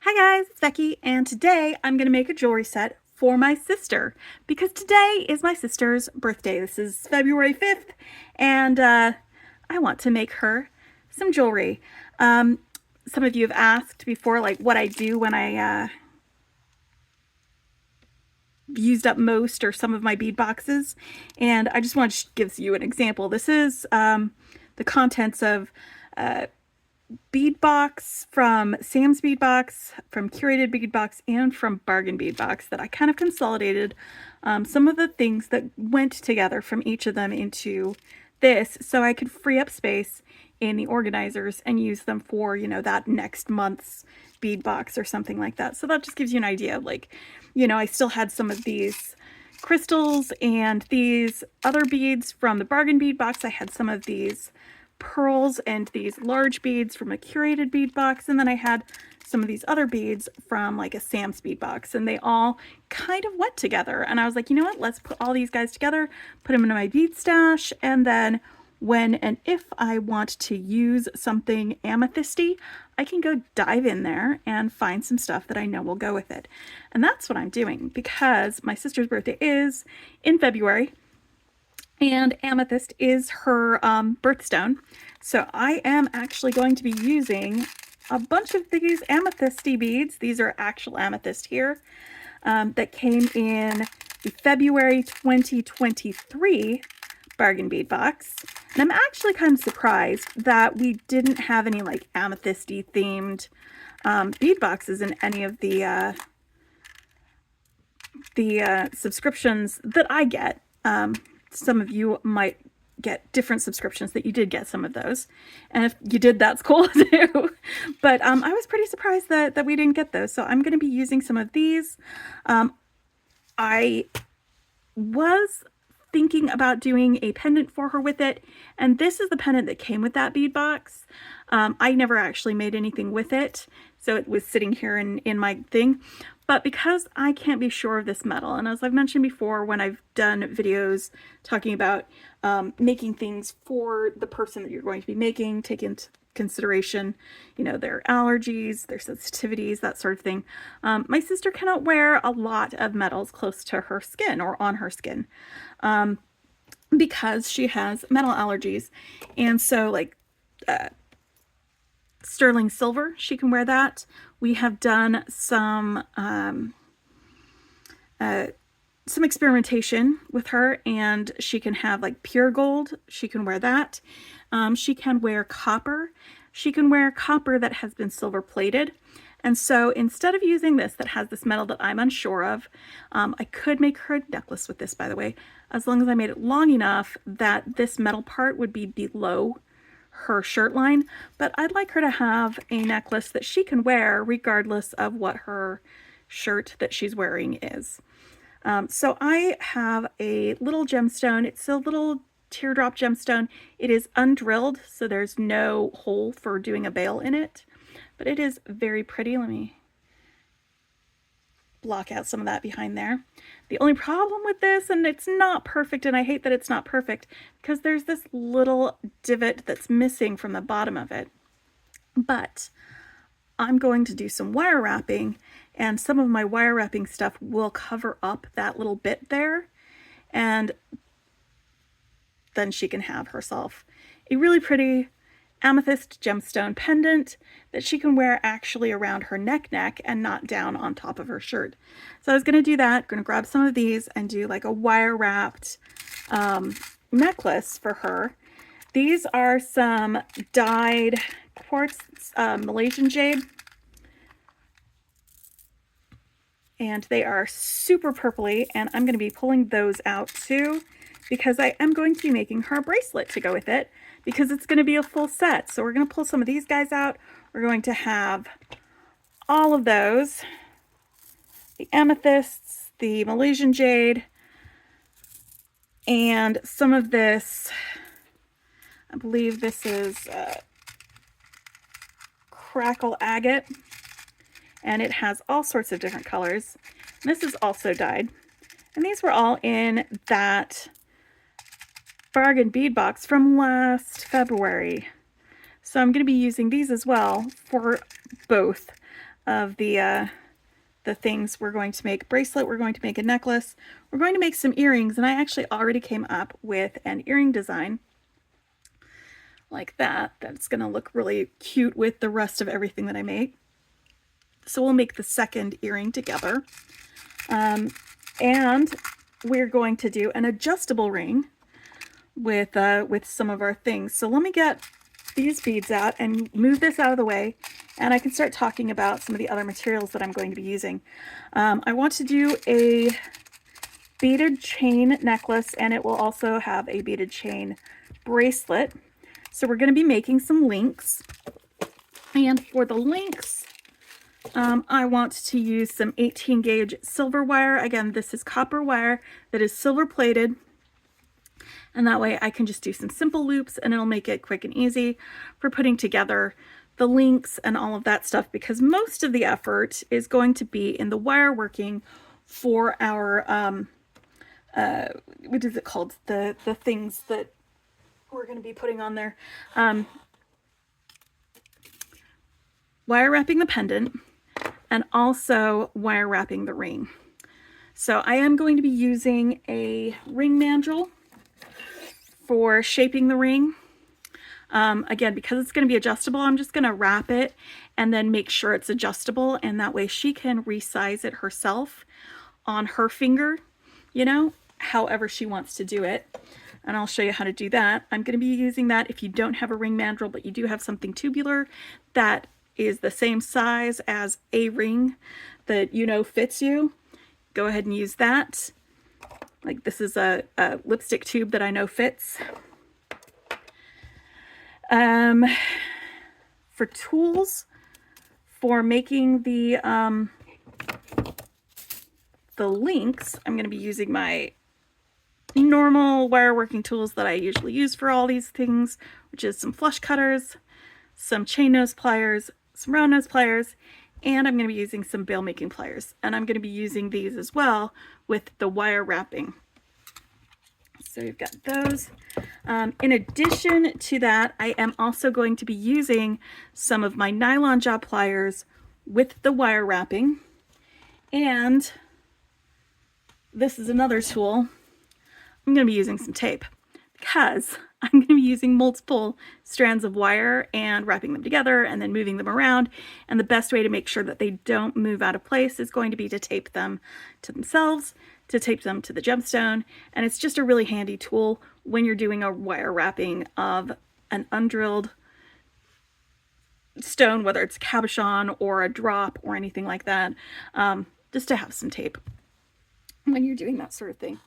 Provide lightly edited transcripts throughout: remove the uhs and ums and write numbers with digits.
Hi guys, it's Becky, and today I'm going to make a jewelry set for my sister because today is my sister's birthday. This is February 5th, and I want to make her some jewelry. Um, some of you have asked before, like, what I do when I used up most or some of my bead boxes, and I just want to give you an example. This is the contents of bead box from Sam's Bead Box, from Curated Bead Box, and from Bargain Bead Box that I kind of consolidated some of the things that went together from each of them into this so I could free up space in the organizers and use them for, that next month's bead box or something like that. So that just gives you an idea of, like, I still had some of these crystals and these other beads from the Bargain Bead Box. I had some of these pearls and these large beads from a Curated bead box, and then I had some of these other beads from like a Sam's bead box, and they all kind of went together, and I was like, you know what, let's put all these guys together, put them into my bead stash, and then when and if I want to use something amethysty, I can go dive in there and find some stuff that I know will go with it. And that's what I'm doing because my sister's birthday is in February, and amethyst is her birthstone. So I am actually going to be using a bunch of these amethysty beads. These are actual amethyst here that came in the February 2023 Bargain Bead Box. And I'm actually kind of surprised that we didn't have any like amethysty themed bead boxes in any of the subscriptions that I get. Some of you might get different subscriptions that you did get some of those, and if you did, that's cool too. But I was pretty surprised that we didn't get those, so I'm going to be using some of these. I was thinking about doing a pendant for her with it, and this is the pendant that came with that bead box. I never actually made anything with it, so it was sitting here in my thing. But because I can't be sure of this metal, and as I've mentioned before when I've done videos talking about making things for the person that you're going to be making, take into consideration, their allergies, their sensitivities, that sort of thing. My sister cannot wear a lot of metals close to her skin or on her skin because she has metal allergies. And so, like, sterling silver, she can wear that. We have done some experimentation with her, and she can have like pure gold. She can wear that. She can wear copper. She can wear copper that has been silver plated. And so instead of using this that has this metal that I'm unsure of, I could make her a necklace with this, by the way, as long as I made it long enough that this metal part would be below her shirt line. But I'd like her to have a necklace that she can wear regardless of what her shirt that she's wearing is. So I have a little gemstone. It's a little teardrop gemstone. It is undrilled, so there's no hole for doing a veil in it, but it is very pretty. Let me block out some of that behind there. The only problem with this, and it's not perfect, and I hate that it's not perfect, because there's this little divot that's missing from the bottom of it. But I'm going to do some wire wrapping, and some of my wire wrapping stuff will cover up that little bit there, and then she can have herself a really pretty amethyst gemstone pendant that she can wear actually around her neck and not down on top of her shirt. So I was going to do that. Going to grab some of these and do like a wire wrapped necklace for her. These are some dyed quartz Malaysian jade, and they are super purpley, and I'm going to be pulling those out too because I am going to be making her a bracelet to go with it, because it's going to be a full set. So we're going to pull some of these guys out. We're going to have all of those, the amethysts, the Malaysian jade, and some of this, I believe this is crackle agate, and it has all sorts of different colors. And this is also dyed. And these were all in that Bargain Bead Box from last February. So I'm going to be using these as well for both of the things we're going to make. Bracelet, we're going to make a necklace, we're going to make some earrings, and I actually already came up with an earring design like that. That's going to look really cute with the rest of everything that I make. So we'll make the second earring together. And we're going to do an adjustable ring with some of our things. So let me get these beads out and move this out of the way, and I can start talking about some of the other materials that I'm going to be using. I want to do a beaded chain necklace, and it will also have a beaded chain bracelet. So we're going to be making some links, and for the links, I want to use some 18 gauge silver wire. Again, this is copper wire that is silver plated, and that way I can just do some simple loops and it'll make it quick and easy for putting together the links and all of that stuff, because most of the effort is going to be in the wire working for our what is it called, the things that we're going to be putting on there. Wire wrapping the pendant and also wire wrapping the ring. So I am going to be using a ring mandrel for shaping the ring. Again, because it's going to be adjustable, I'm just going to wrap it and then make sure it's adjustable, and that way she can resize it herself on her finger, you know, however she wants to do it. And I'll show you how to do that. I'm going to be using that if you don't have a ring mandrel, but you do have something tubular that is the same size as a ring that you know fits you. Go ahead and use that. Like this is a lipstick tube that I know fits. For tools for making the links, I'm going to be using my normal wire working tools that I usually use for all these things, which is some flush cutters, some chain nose pliers, some round nose pliers, and I'm going to be using some bail making pliers. And I'm going to be using these as well with the wire wrapping. So you've got those. In addition to that, I am also going to be using some of my nylon jaw pliers with the wire wrapping. And this is another tool. I'm going to be using some tape because I'm going to be using multiple strands of wire and wrapping them together and then moving them around. And the best way to make sure that they don't move out of place is going to be to tape them to themselves, to tape them to the gemstone. And it's just a really handy tool when you're doing a wire wrapping of an undrilled stone, whether it's a cabochon or a drop or anything like that, just to have some tape when you're doing that sort of thing.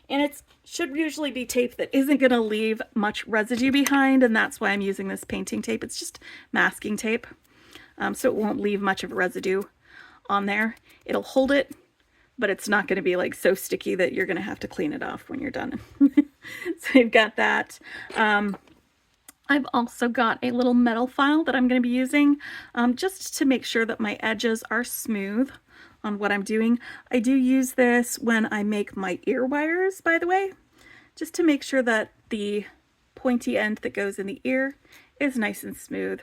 And it should usually be tape that isn't going to leave much residue behind, and that's why I'm using this painting tape. It's just masking tape, so it won't leave much of a residue on there. It'll hold it, but it's not going to be like so sticky that you're going to have to clean it off when you're done. So you've got that. I've also got a little metal file that I'm going to be using just to make sure that my edges are smooth on what I'm doing. I do use this when I make my ear wires, by the way, just to make sure that the pointy end that goes in the ear is nice and smooth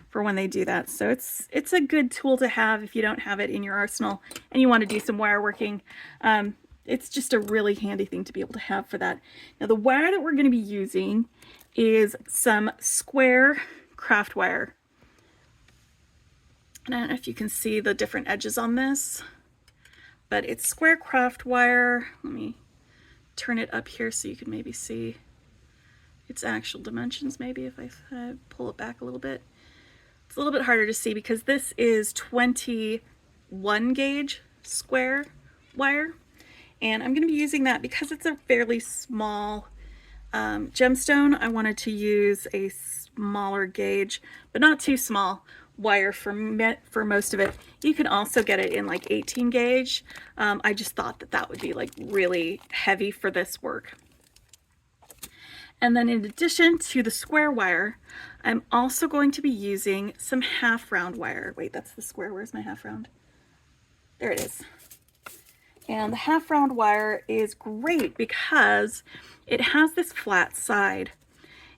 for when they do that. So it's a good tool to have if you don't have it in your arsenal and you want to do some wire working. It's just a really handy thing to be able to have for that. Now the wire that we're going to be using is some square craft wire. And I don't know if you can see the different edges on this, but it's square craft wire. Let me turn it up here so you can maybe see its actual dimensions, maybe if I pull it back a little bit. It's a little bit harder to see because this is 21 gauge square wire. And I'm going to be using that because it's a fairly small gemstone. I wanted to use a smaller gauge, but not too small, wire for most of it. You can also get it in like 18 gauge. I just thought that that would be like really heavy for this work. And then in addition to the square wire, I'm also going to be using some half round wire. Wait, that's the square. Where's my half round? There it is. And the half round wire is great because it has this flat side,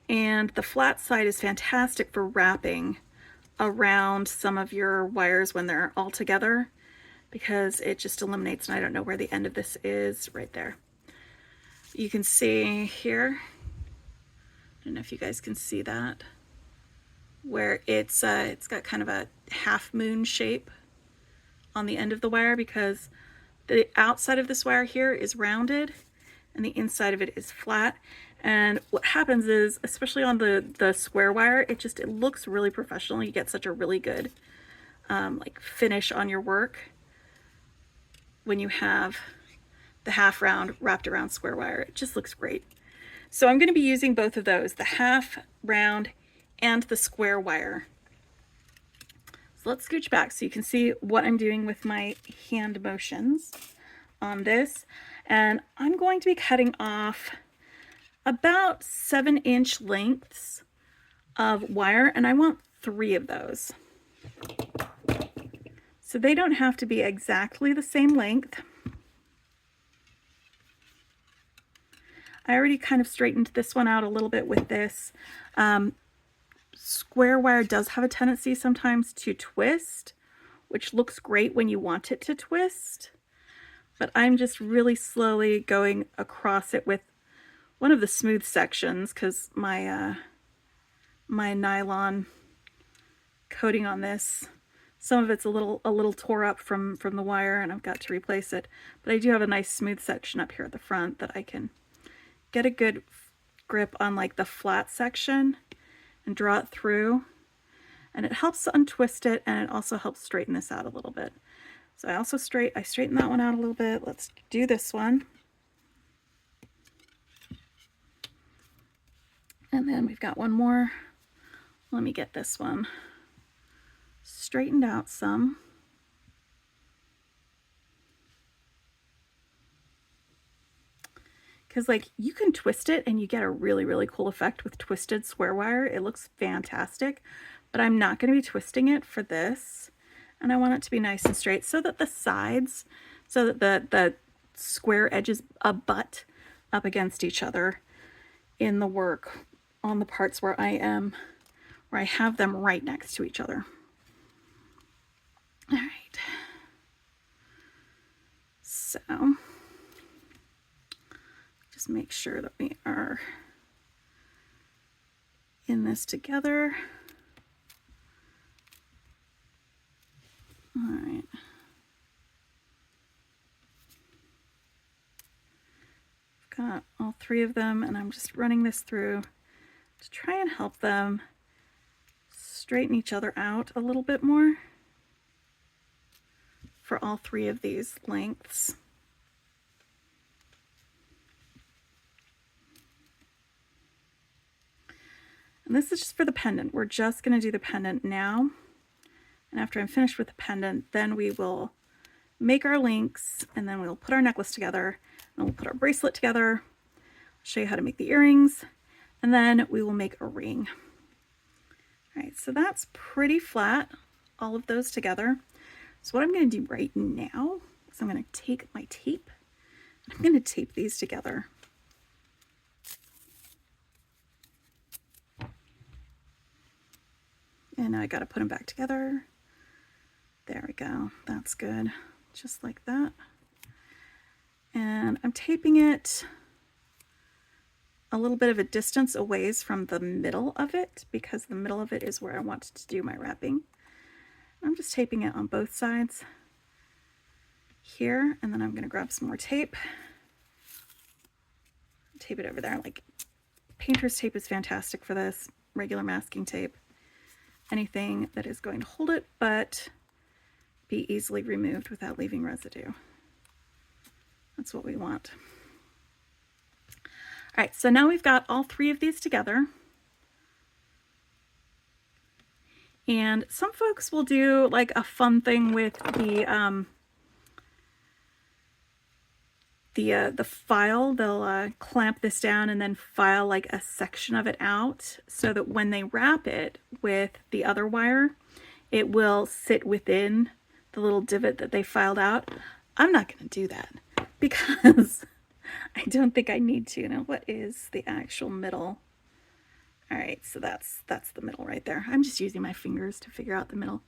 and the flat side is fantastic for wrapping around some of your wires when they're all together, because it just eliminates, and I don't know where the end of this is, right there. You can see here, I don't know if you guys can see that, where it's got kind of a half moon shape on the end of the wire, because the outside of this wire here is rounded and the inside of it is flat. And what happens is, especially on the square wire, it looks really professional. You get such a really good like finish on your work when you have the half round wrapped around square wire. It just looks great. So I'm going to be using both of those, the half round and the square wire. So let's scooch back so you can see what I'm doing with my hand motions on this. And I'm going to be cutting off about 7-inch lengths of wire, and I want 3 of those. So they don't have to be exactly the same length. I already kind of straightened this one out a little bit with this. Square wire does have a tendency sometimes to twist, which looks great when you want it to twist, but I'm just really slowly going across it with one of the smooth sections, because my my nylon coating on this, some of it's a little tore up from the wire, and I've got to replace it. But I do have a nice smooth section up here at the front that I can get a good grip on, like the flat section, and draw it through. And it helps to untwist it, and it also helps straighten this out a little bit. So I straighten that one out a little bit. Let's do this one. And then we've got one more. Let me get this one straightened out some. Because like you can twist it and you get a really, really cool effect with twisted square wire. It looks fantastic, but I'm not going to be twisting it for this. And I want it to be nice and straight so that the sides, so that the square edges butt up against each other in the work on the parts where I have them right next to each other. All right. So just make sure that we are in this together. All right. I've got all 3 of them, and I'm just running this through to try and help them straighten each other out a little bit more for all 3 of these lengths. And this is just for the pendant. We're just going to do the pendant now. And after I'm finished with the pendant, then we will make our links, and then we'll put our necklace together, and we'll put our bracelet together. I'll show you how to make the earrings, and then we will make a ring. All right, so that's pretty flat, all of those together. So what I'm going to do right now is I'm going to take my tape, and I'm going to tape these together. And now I got to put them back together. There we go. That's good. Just like that. And I'm taping it a little bit of a distance away from the middle of it, because the middle of it is where I want to do my wrapping. I'm just taping it on both sides here, and then I'm going to grab some more tape. Tape it over there. Like, painter's tape is fantastic for this. Regular masking tape. Anything that is going to hold it but be easily removed without leaving residue. That's what we want. All right, so now we've got all 3 of these together. And some folks will do like a fun thing with the file. They'll clamp this down and then file like a section of it out, so that when they wrap it with the other wire, it will sit within the little divot that they filed out. I'm not going to do that because I don't think I need to. Now, what is the actual middle All right, so that's the middle right there. I'm just using my fingers to figure out the middle.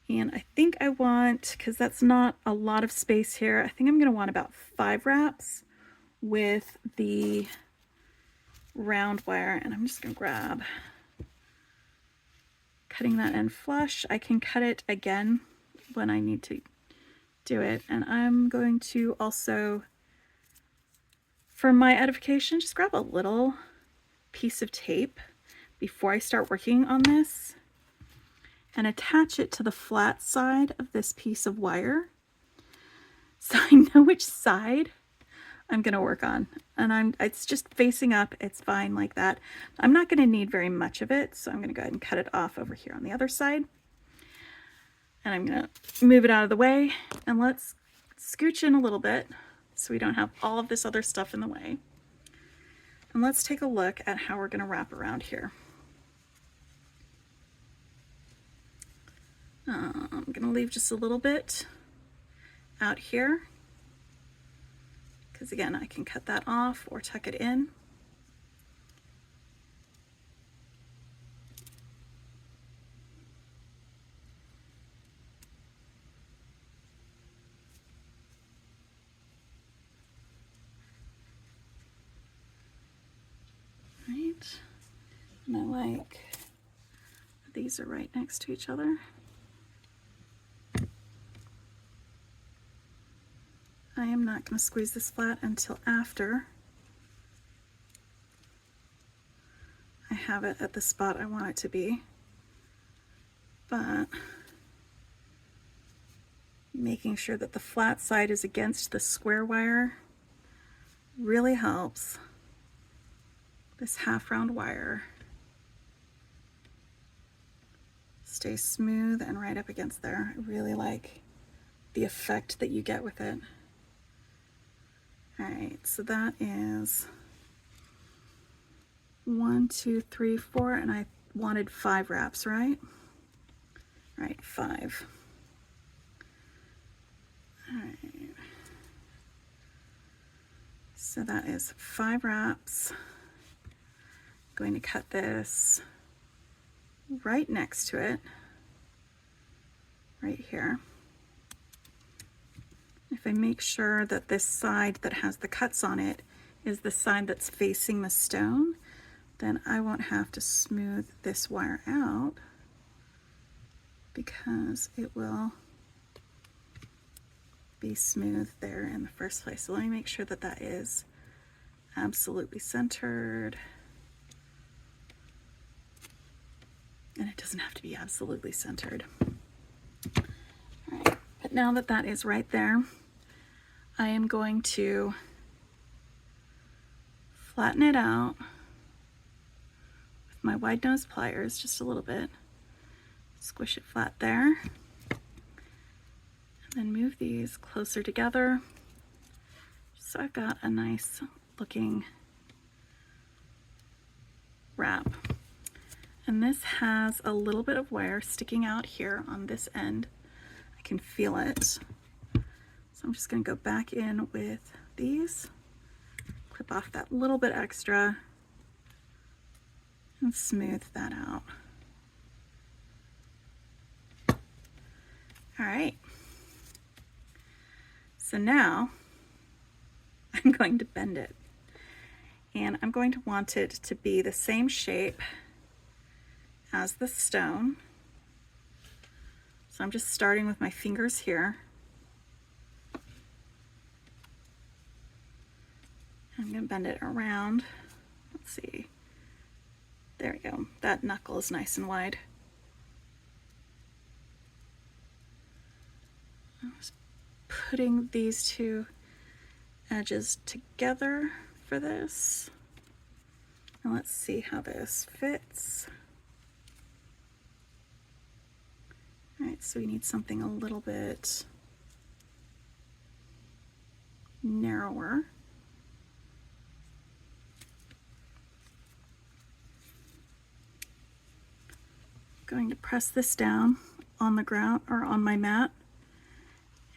And I think I want, because that's not a lot of space here, I think I'm going to want about 5 wraps with the round wire. And I'm just going to grab, cutting that end flush. I can cut it again when I need to do it. And I'm going to also, for my edification, just grab a little piece of tape before I start working on this and attach it to the flat side of this piece of wire, so I know which side I'm going to work on. And it's just facing up. It's fine like that. I'm not going to need very much of it, so I'm going to go ahead and cut it off over here on the other side. And I'm going to move it out of the way, and let's scooch in a little bit so we don't have all of this other stuff in the way. And let's take a look at how we're going to wrap around here. I'm going to leave just a little bit out here, because again, I can cut that off or tuck it in. Right, and I like these are right next to each other. I am not going to squeeze this flat until after I have it at the spot I want it to be, but making sure that the flat side is against the square wire really helps this half round wire stay smooth and right up against there. I really like the effect that you get with it. All right, so that is 1, 2, 3, 4, and I wanted 5 wraps, right? All right, 5. All right. So that is 5 wraps. I'm going to cut this right next to it, right here. If I make sure that this side that has the cuts on it is the side that's facing the stone, then I won't have to smooth this wire out, because it will be smooth there in the first place. So let me make sure that that is absolutely centered. And it doesn't have to be absolutely centered. All right, but now that that is right there, I am going to flatten it out with my wide nose pliers just a little bit. Squish it flat there. And then move these closer together, so I've got a nice looking wrap. And this has a little bit of wire sticking out here on this end. I can feel it. So I'm just going to go back in with these, clip off that little bit extra, and smooth that out. All right. So now I'm going to bend it, and I'm going to want it to be the same shape as the stone. So I'm just starting with my fingers here. I'm going to bend it around. Let's see. There we go. That knuckle is nice and wide. I'm just putting these two edges together for this. And let's see how this fits. All right, so we need something a little bit narrower. Going to press this down on the ground or on my mat,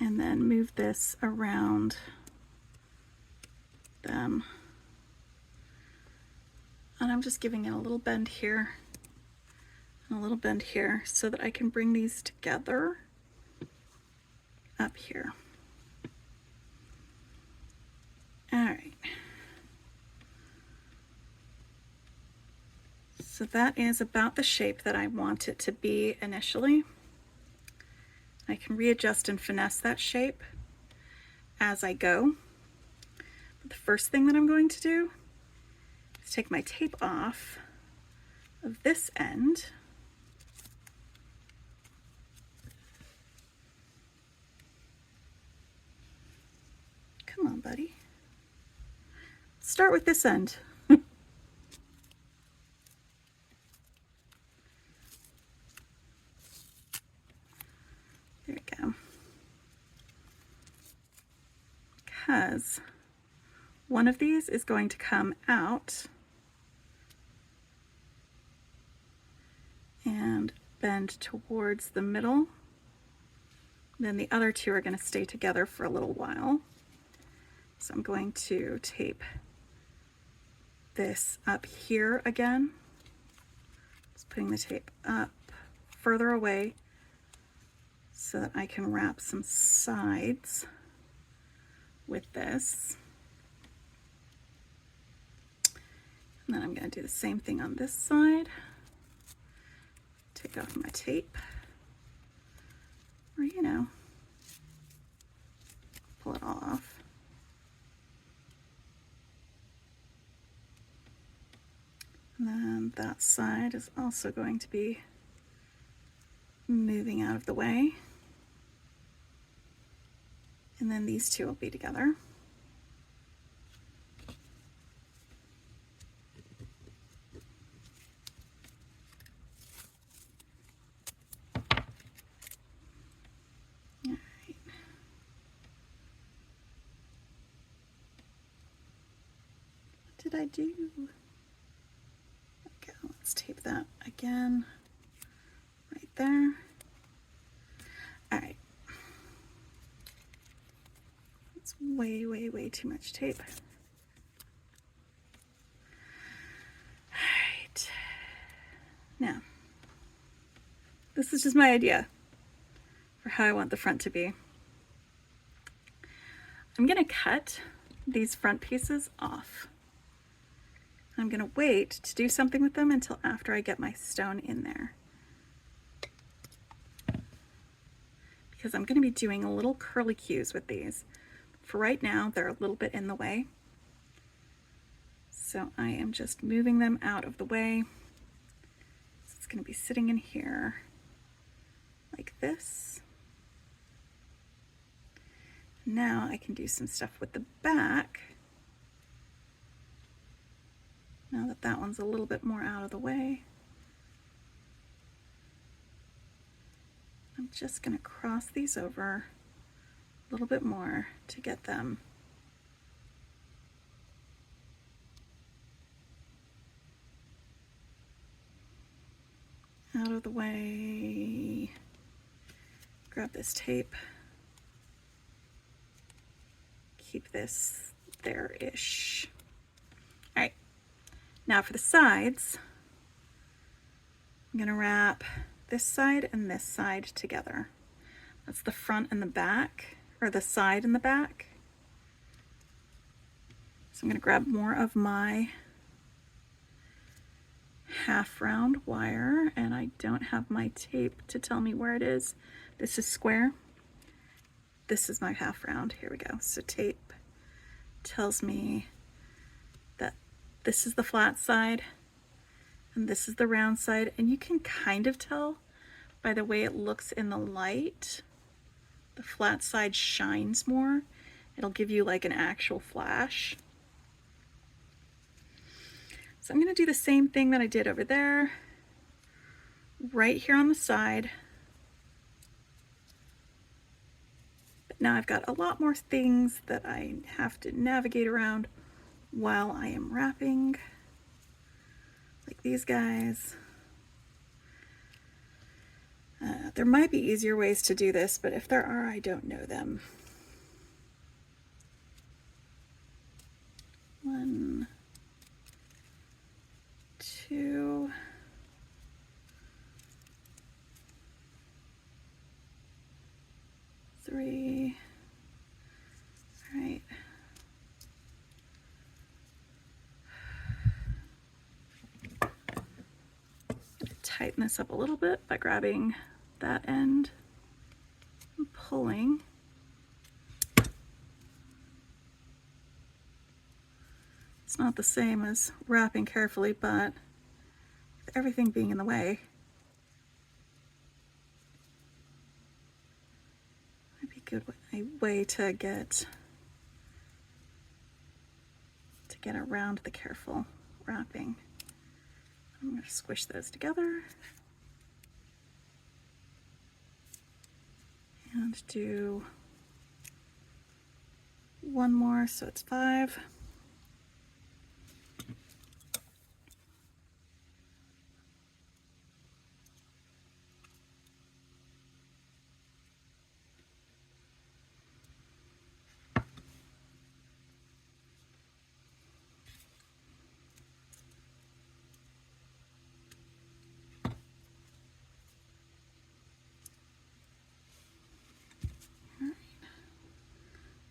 and then move this around them. And I'm just giving it a little bend here and a little bend here so that I can bring these together up here. All right. So that is about the shape that I want it to be initially. I can readjust and finesse that shape as I go. But the first thing that I'm going to do is take my tape off of this end. Come on, buddy. Start with this end. There we go. Because one of these is going to come out and bend towards the middle. Then the other two are going to stay together for a little while. So I'm going to tape this up here again. Just putting the tape up further away so that I can wrap some sides with this. And then I'm going to do the same thing on this side. Take off my tape, or you know, pull it all off. And then that side is also going to be moving out of the way. And then these two will be together. All right. What did I do? Okay, let's tape that again right there. All right. It's way, way, way too much tape. All right. Now, this is just my idea for how I want the front to be. I'm going to cut these front pieces off. I'm going to wait to do something with them until after I get my stone in there, because I'm going to be doing a little curly cues with these. For right now, they're a little bit in the way. So I am just moving them out of the way. So it's going to be sitting in here like this. Now I can do some stuff with the back. Now that that one's a little bit more out of the way, I'm just going to cross these over a little bit more to get them out of the way. Grab this tape. Keep this there-ish. All right. Now for the sides, I'm going to wrap this side and this side together. That's the front and the back, or the side and the back. So I'm going to grab more of my half round wire, and I don't have my tape to tell me where it is. This is square. This is my half round. Here we go. So tape tells me that this is the flat side and this is the round side, and you can kind of tell by the way it looks in the light. The flat side shines more. It'll give you like an actual flash. So I'm going to do the same thing that I did over there, right here on the side. But now I've got a lot more things that I have to navigate around while I am wrapping, like these guys. There might be easier ways to do this, but if there are, I don't know them. One, 2, 3. All right. Tighten this up a little bit by grabbing that end and pulling. It's not the same as wrapping carefully, but with everything being in the way, might be a good way to get around the careful wrapping. I'm going to squish those together and do one more, so it's 5.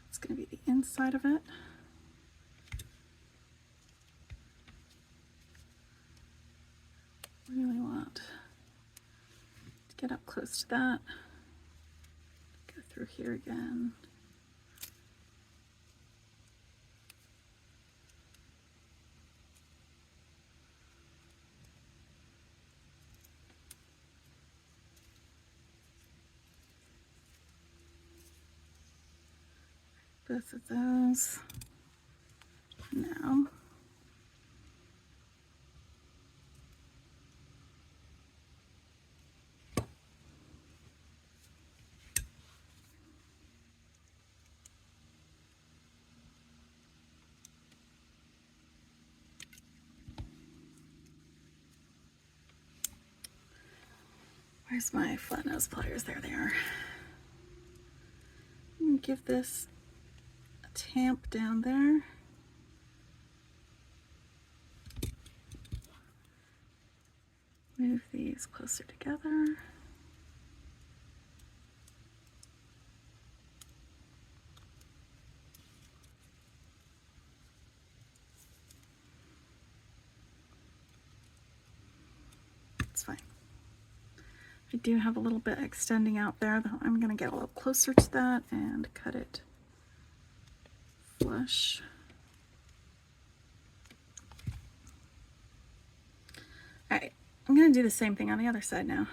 It's going to be the inside of it. Really want to get up close to that. Go through here again. Both of those. Now, where's my flat nose pliers? There they are. I'm going to give this a tamp down there. Move these closer together. It's fine. I do have a little bit extending out there, though. I'm going to get a little closer to that and cut it flush. All right, I'm going to do the same thing on the other side now.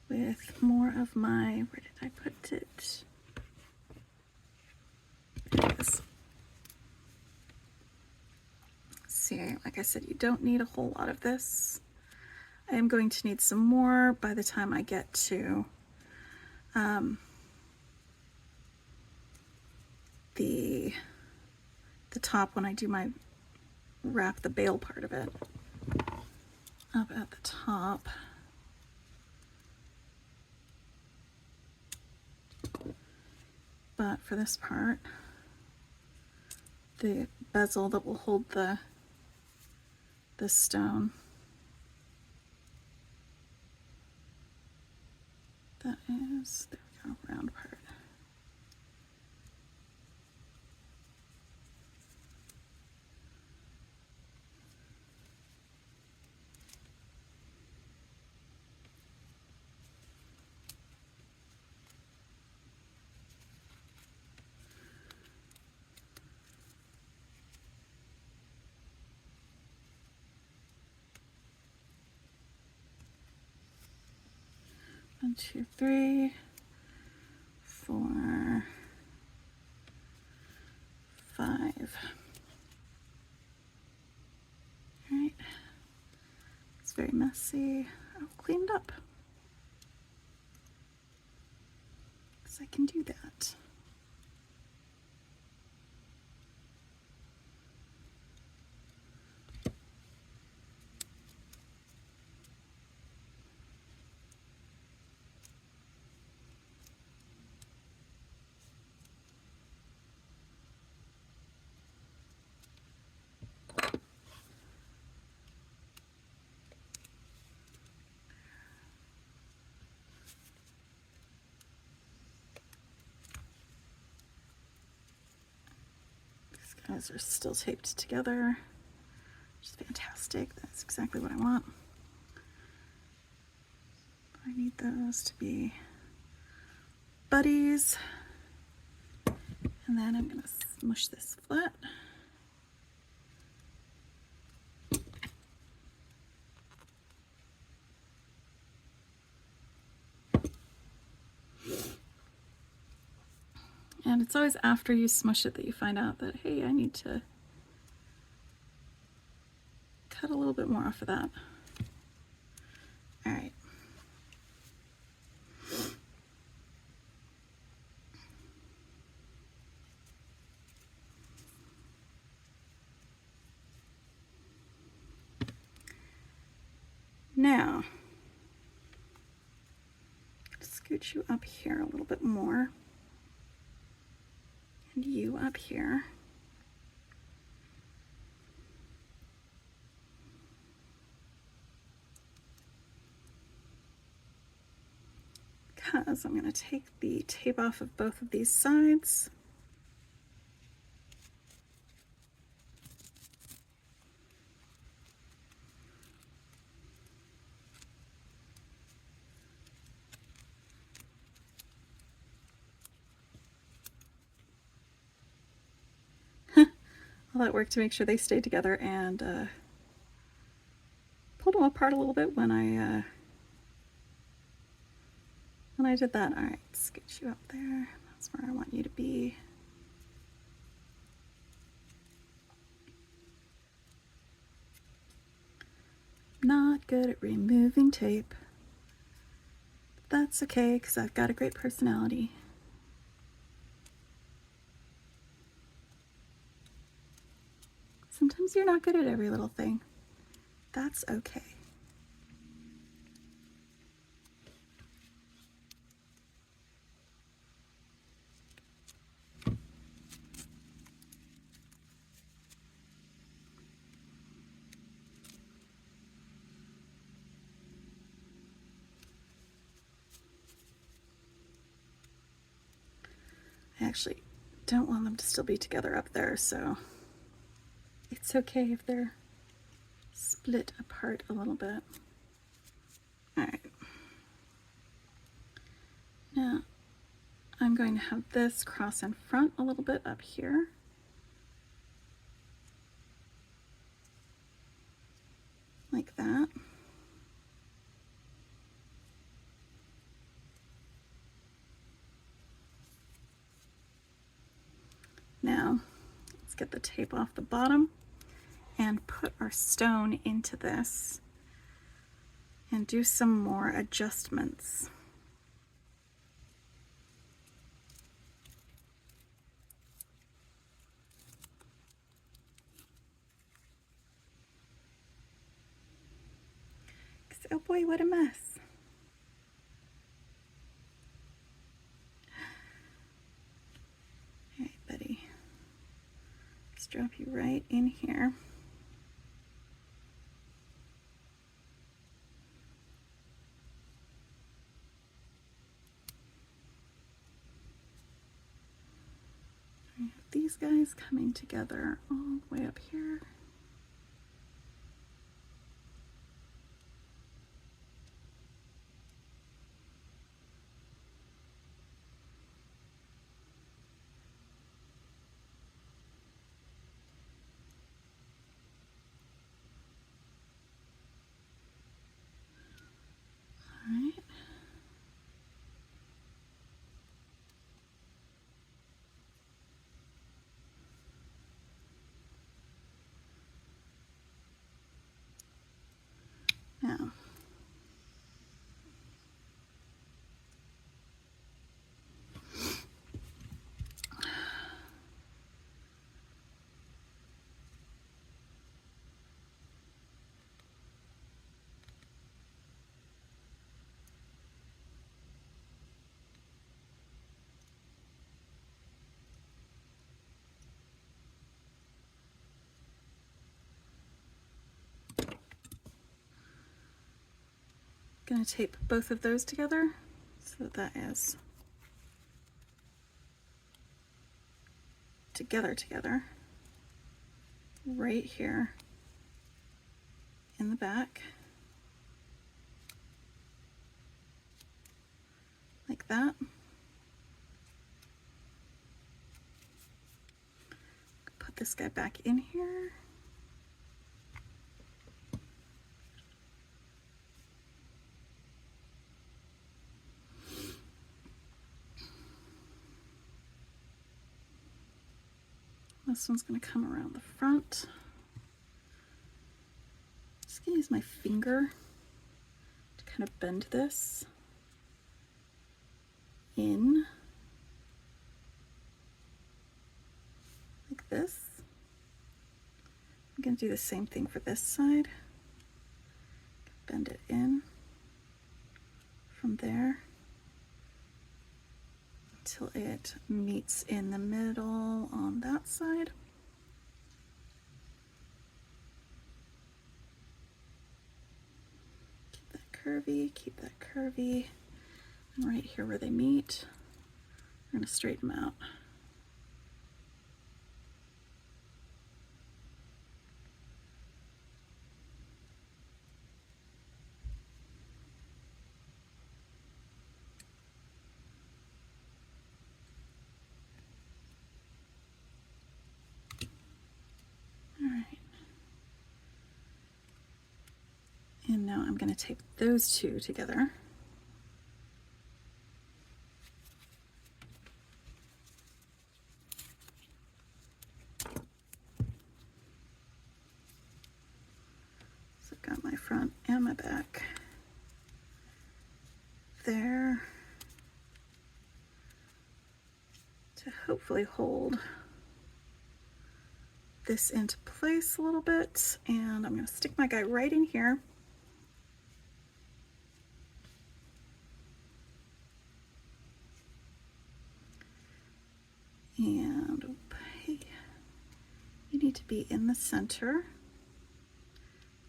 With more of my, where did I put it? There it is. See, like I said, you don't need a whole lot of this. I am going to need some more by the time I get to the top when I do my wrap the bail part of it. Up at the top. But for this part, the bezel that will hold the stone, that is, there we go, round part. One, 2, 3, 4, 5. All right, it's very messy. I'll clean it up, because I can do that. Those are still taped together, which is fantastic. That's exactly what I want. I need those to be buddies. And then I'm going to smush this flat. And it's always after you smush it that you find out that, hey, I need to cut a little bit more off of that. All right. Now, scoot you up here a little bit more. And you up here. Because I'm going to take the tape off of both of these sides. All that work to make sure they stay together, and pulled them apart a little bit when I did that. All right, scoot you up there. That's where I want you to be. Not good at removing tape. But that's okay, because I've got a great personality. Sometimes you're not good at every little thing. That's okay. I actually don't want them to still be together up there, so it's okay if they're split apart a little bit. All right. Now, I'm going to have this cross in front a little bit up here. Like that. Now, let's get the tape off the bottom and put our stone into this and do some more adjustments. Oh boy, what a mess. All right, buddy. Let's drop you right in here. I have these guys coming together all the way up here. Now, going to tape both of those together so that is together. right here in the back, like that. Put this guy back in here. This one's going to come around the front. Just going to use my finger to kind of bend this in like this. I'm going to do the same thing for this side. Bend it in from there until it meets in the middle on that side. Keep that curvy, keep that curvy. And right here where they meet, we're going to straighten them out. And now I'm going to tape those two together. So I've got my front and my back there to hopefully hold this into place a little bit. And I'm going to stick my guy right in here. And hey, you need to be in the center.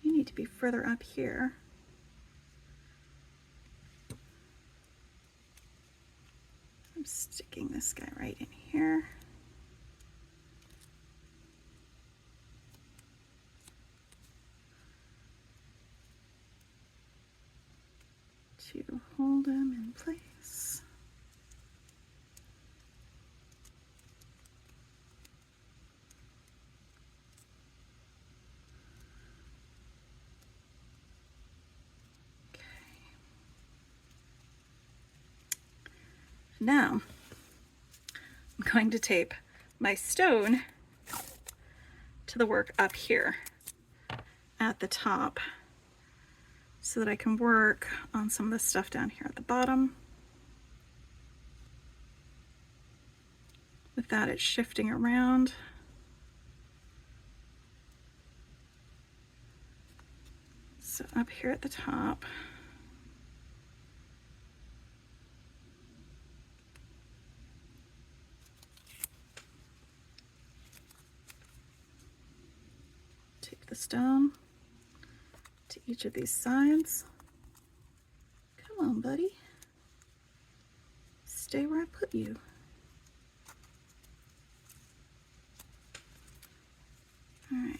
You need to be further up here. I'm sticking this guy right in here. To hold him in place. Now, I'm going to tape my stone to the work up here at the top so that I can work on some of the stuff down here at the bottom. With that, it's shifting around. So up here at the top, take the stone to each of these sides. Come on, buddy. Stay where I put you. All right.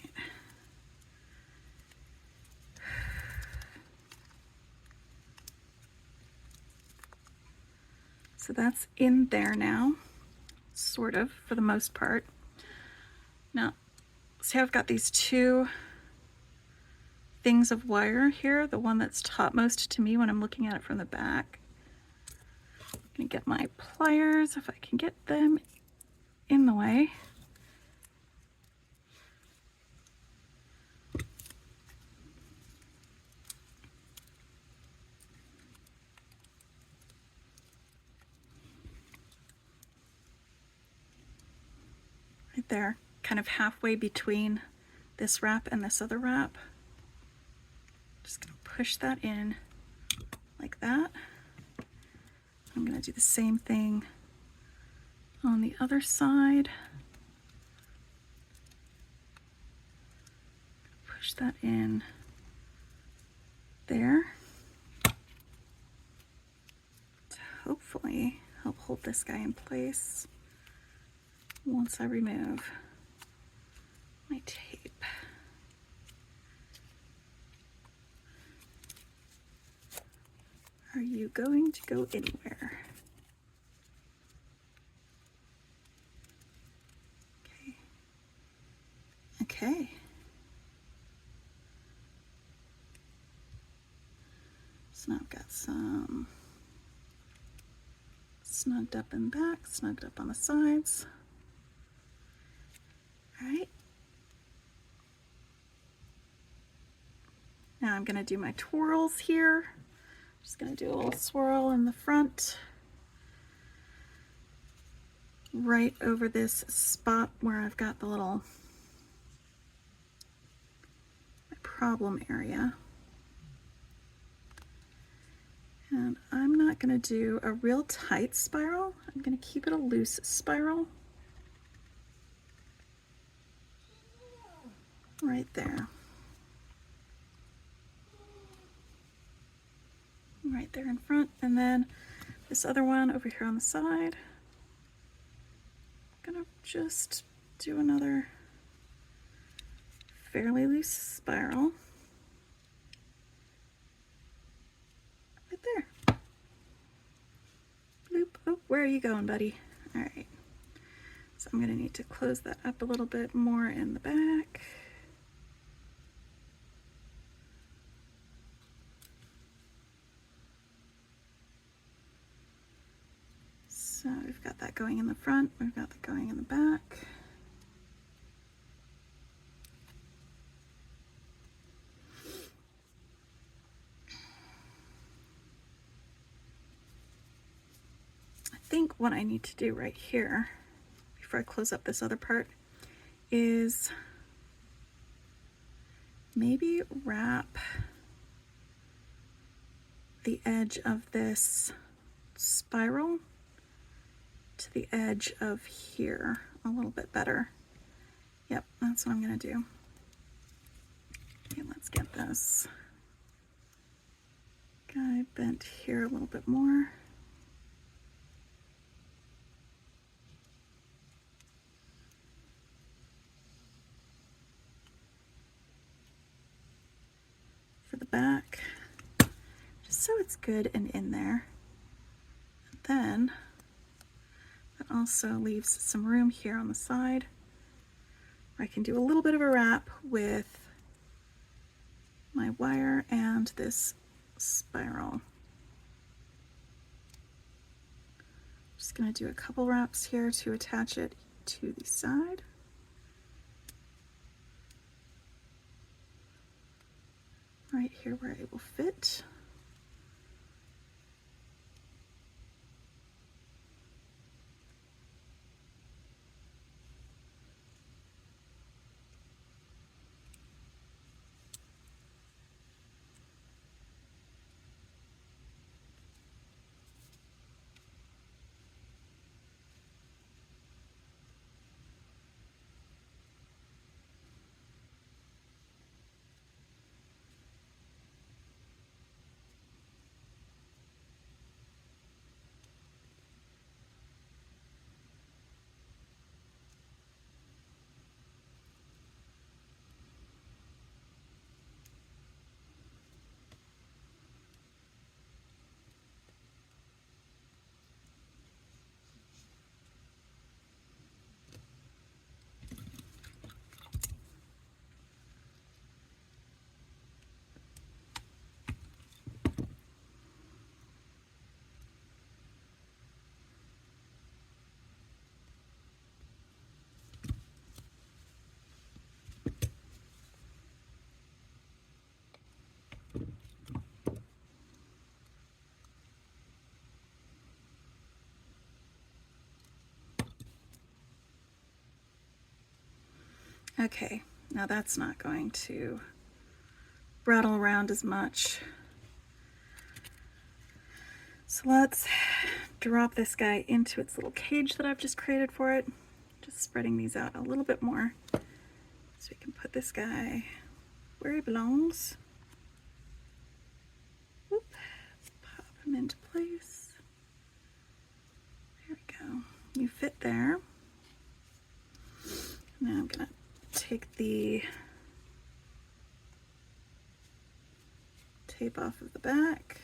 So that's in there now, sort of, for the most part. Now, see how I've got these two things of wire here, the one that's topmost to me when I'm looking at it from the back. I'm gonna get my pliers if I can get them in the way. Right there, kind of halfway between this wrap and this other wrap. Just gonna push that in like that. I'm gonna do the same thing on the other side. Push that in there to hopefully help hold this guy in place once I remove my tape. you going to go anywhere? Okay. Okay. So now I've got some snugged up in back, snugged up on the sides. All right. Now I'm going to do my twirls here. Just going to do a little swirl in the front, right over this spot where I've got the little problem area. And I'm not going to do a real tight spiral. I'm going to keep it a loose spiral. Right there. Right there in front. And then this other one over here on the side. I'm going to just do another fairly loose spiral. Right there. Bloop. Oh, where are you going, buddy? All right. So I'm going to need to close that up a little bit more in the back. So we've got that going in the front, we've got that going in the back. I think what I need to do right here, before I close up this other part, is maybe wrap the edge of this spiral to the edge of here a little bit better. Yep, that's what I'm gonna do. Okay, let's get this guy bent here a little bit more. For the back, just so it's good and in there. And then that also leaves some room here on the side where I can do a little bit of a wrap with my wire and this spiral. Just going to do a couple wraps here to attach it to the side. Right here where it will fit. Okay, now that's not going to rattle around as much. So let's drop this guy into its little cage that I've just created for it. Just spreading these out a little bit more so we can put this guy where he belongs. Whoop. Pop him into place. There we go. You fit there. Now I'm gonna take the tape off of the back.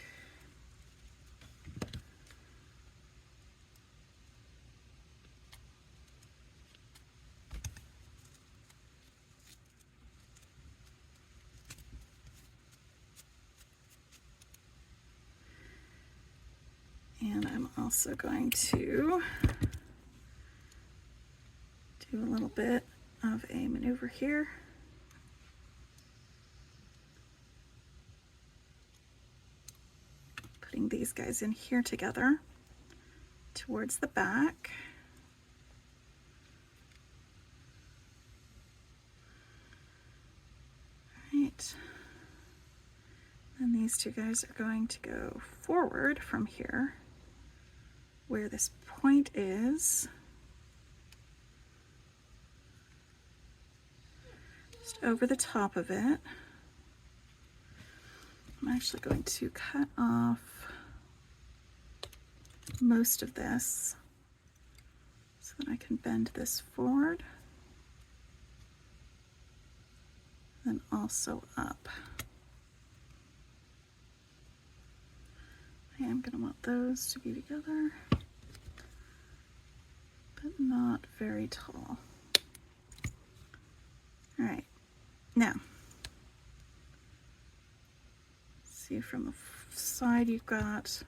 also going to do a little bit of a maneuver here. Putting these guys in here together towards the back. Right. And these two guys are going to go forward from here where this point is. Just over the top of it. I'm actually going to cut off most of this so that I can bend this forward and also up. I am going to want those to be together, but not very tall. All right, now, see from the side you've got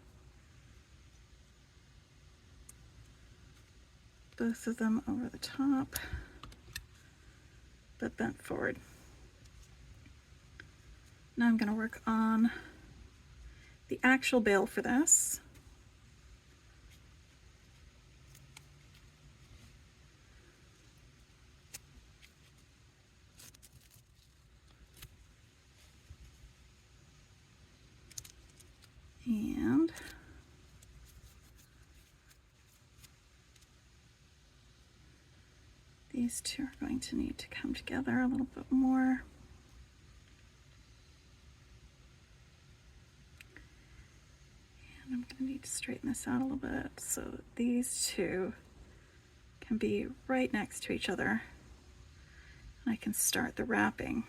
both of them over the top, but bent forward. Now I'm going to work on the actual bail for this. And these two are going to need to come together a little bit more. And I'm going to need to straighten this out a little bit so that these two can be right next to each other. And I can start the wrapping.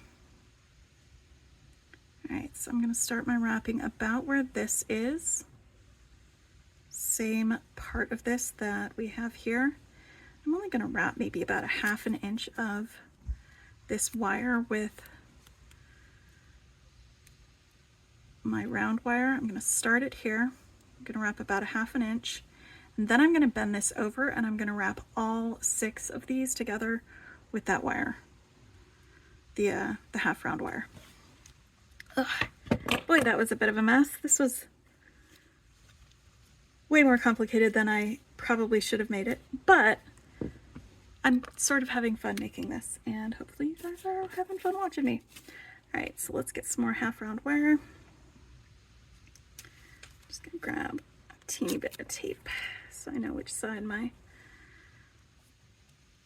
All right, so I'm going to start my wrapping about where this is. Same part of this that we have here. I'm only going to wrap maybe about a ½ an inch of this wire with my round wire. I'm going to start it here. I'm going to wrap about a ½ an inch, and then I'm going to bend this over and I'm going to wrap all 6 of these together with that wire, the half round wire. Ugh. Boy, that was a bit of a mess. This was way more complicated than I probably should have made it, but I'm sort of having fun making this, and hopefully you guys are having fun watching me. All right, so let's get some more half round wire. Just gonna grab a teeny bit of tape so I know which side my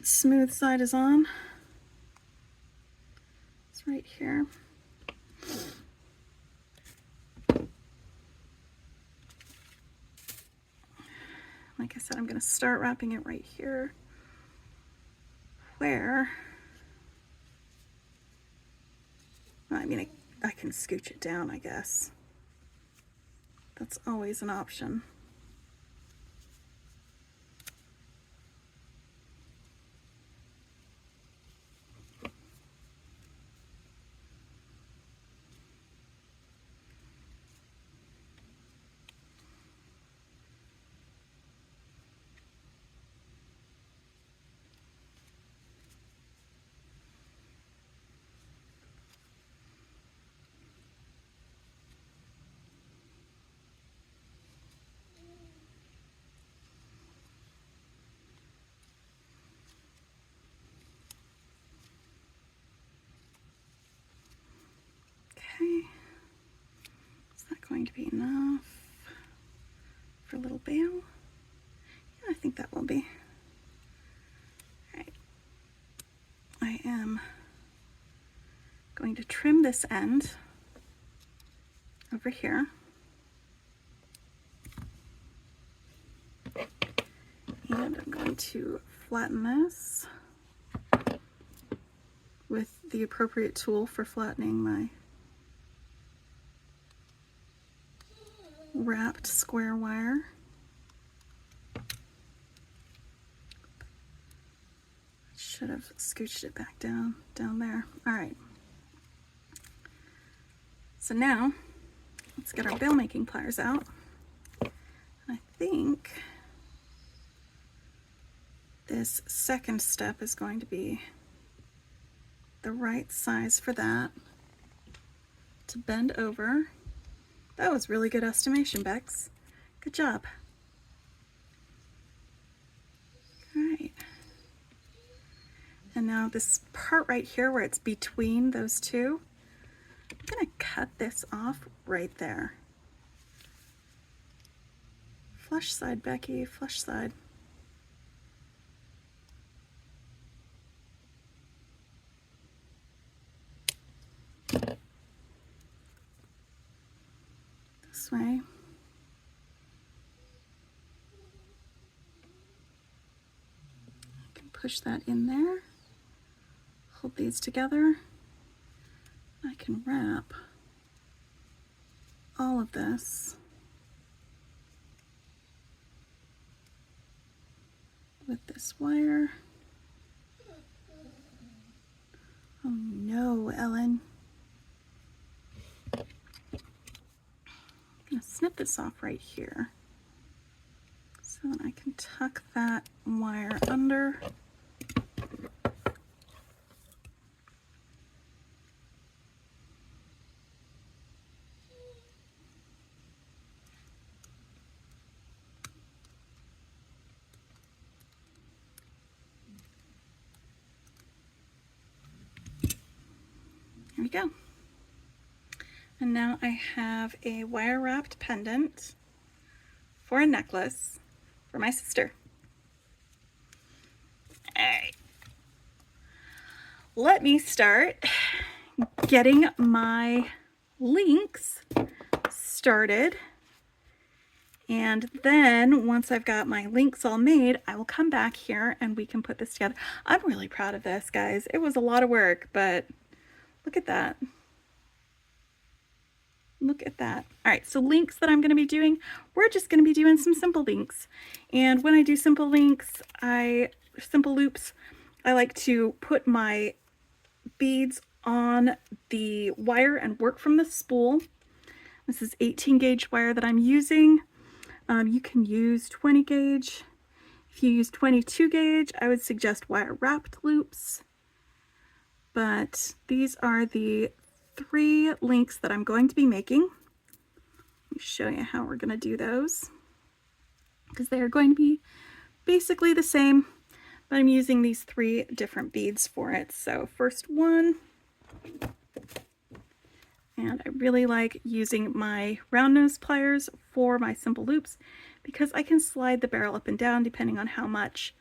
smooth side is on. It's right here. Like I said, I'm going to start wrapping it right here where, I mean, I can scooch it down, I guess. That's always an option. Okay, is that going to be enough for a little bail? Yeah, I think that will be. All right, I am going to trim this end over here. And I'm going to flatten this with the appropriate tool for flattening my wrapped square wire. Should have scooched it back down there. All right. So now let's get our bail making pliers out. I think this second step is going to be the right size for that to bend over. That was really good estimation, Bex. Good job. All right. And now this part right here where it's between those two, I'm gonna cut this off right there. Flush side, Becky, flush side. This way. I can push that in there. Hold these together. I can wrap all of this with this wire. Oh no, Ellen. I'm gonna snip this off right here so that I can tuck that wire under. There we go. And now I have a wire wrapped pendant for a necklace for my sister. All right. Let me start getting my links started. And then once I've got my links all made, I will come back here and we can put this together. I'm really proud of this, guys. It was a lot of work, but look at that. Look at that. All right, so links that I'm going to be doing, we're just going to be doing some simple links. And when I do simple links, simple loops, I like to put my beads on the wire and work from the spool. This is 18 gauge wire that I'm using. You can use 20 gauge. If you use 22 gauge, I would suggest wire wrapped loops. But these are the 3 links that I'm going to be making. Let me show you how we're going to do those, because they are going to be basically the same, but I'm using these 3 different beads for it. So first one, and I really like using my round nose pliers for my simple loops because I can slide the barrel up and down depending on how much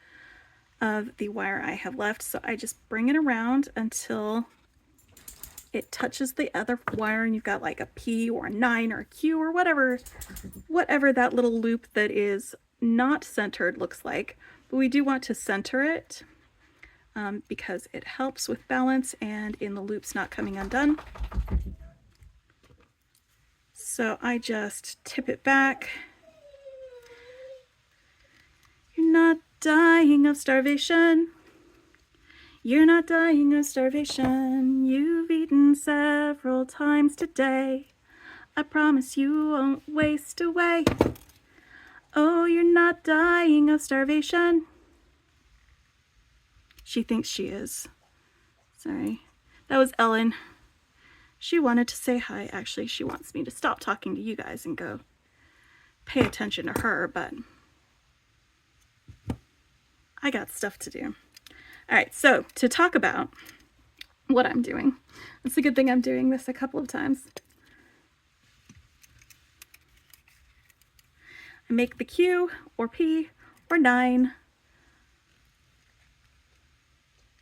of the wire I have left. So I just bring it around until it touches the other wire and you've got like a P or a 9 or a Q or whatever that little loop that is not centered looks like. But we do want to center it because it helps with balance and in the loops not coming undone. So I just tip it back. You're not dying of starvation. You're not dying of starvation. You've eaten several times today. I promise you won't waste away. Oh, you're not dying of starvation. She thinks she is. Sorry. That was Ellen. She wanted to say hi. Actually, she wants me to stop talking to you guys and go pay attention to her, but I got stuff to do. All right, so to talk about what I'm doing, it's a good thing I'm doing this a couple of times. I make the Q or P or 9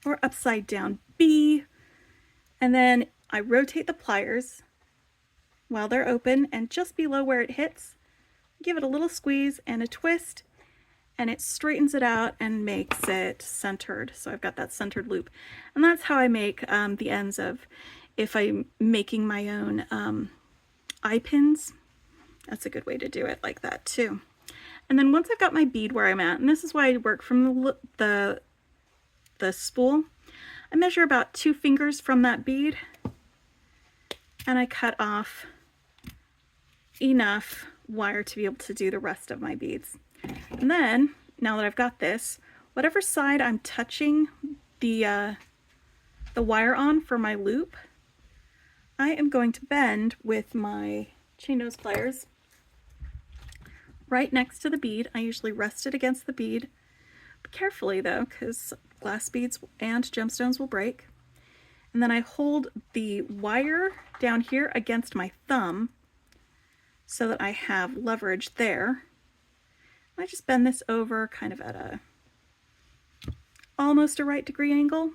or upside down B, and then I rotate the pliers while they're open, and just below where it hits, give it a little squeeze and a twist, and it straightens it out and makes it centered. So I've got that centered loop. And that's how I make the ends of, if I'm making my own eye pins, that's a good way to do it like that too. And then once I've got my bead where I'm at, and this is why I work from the spool, I measure about 2 fingers from that bead, and I cut off enough wire to be able to do the rest of my beads. And then, now that I've got this, whatever side I'm touching the wire on for my loop, I am going to bend with my chain nose pliers right next to the bead. I usually rest it against the bead, but carefully though, because glass beads and gemstones will break. And then I hold the wire down here against my thumb so that I have leverage there. I just bend this over kind of at a almost a right degree angle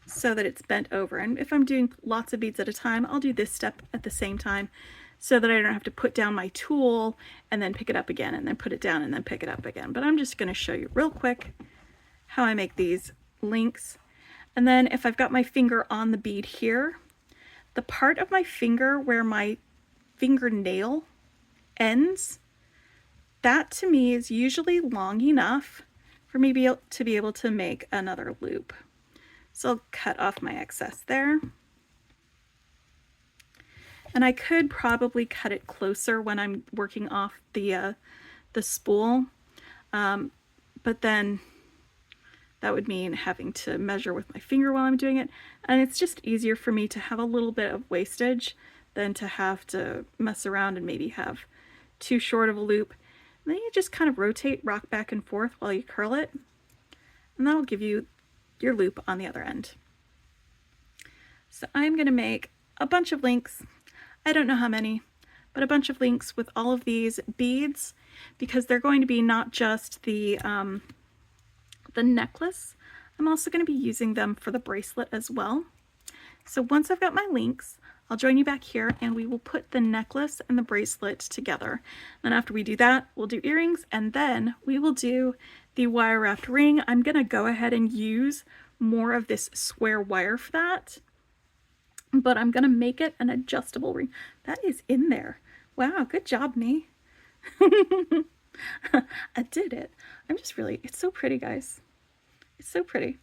so that it's bent over. And if I'm doing lots of beads at a time, I'll do this step at the same time so that I don't have to put down my tool and then pick it up again and then put it down and then pick it up again. But I'm just going to show you real quick how I make these links. And then if I've got my finger on the bead here, the part of my finger where my fingernail ends, that to me is usually long enough for me to be able to make another loop. So I'll cut off my excess there. And I could probably cut it closer when I'm working off the spool, but then that would mean having to measure with my finger while I'm doing it. And it's just easier for me to have a little bit of wastage than to have to mess around and maybe have too short of a loop. And then you just kind of rotate, rock back and forth while you curl it, and that'll give you your loop on the other end. So I'm going to make a bunch of links. I don't know how many, but a bunch of links with all of these beads, because they're going to be not just the necklace. I'm also going to be using them for the bracelet as well. So once I've got my links, I'll join you back here and we will put the necklace and the bracelet together. Then after we do that, we'll do earrings, and then we will do the wire wrapped ring. I'm going to go ahead and use more of this square wire for that, but I'm going to make it an adjustable ring. That is in there. Wow, good job, me. I did it. I'm just really, it's so pretty, guys. It's so pretty.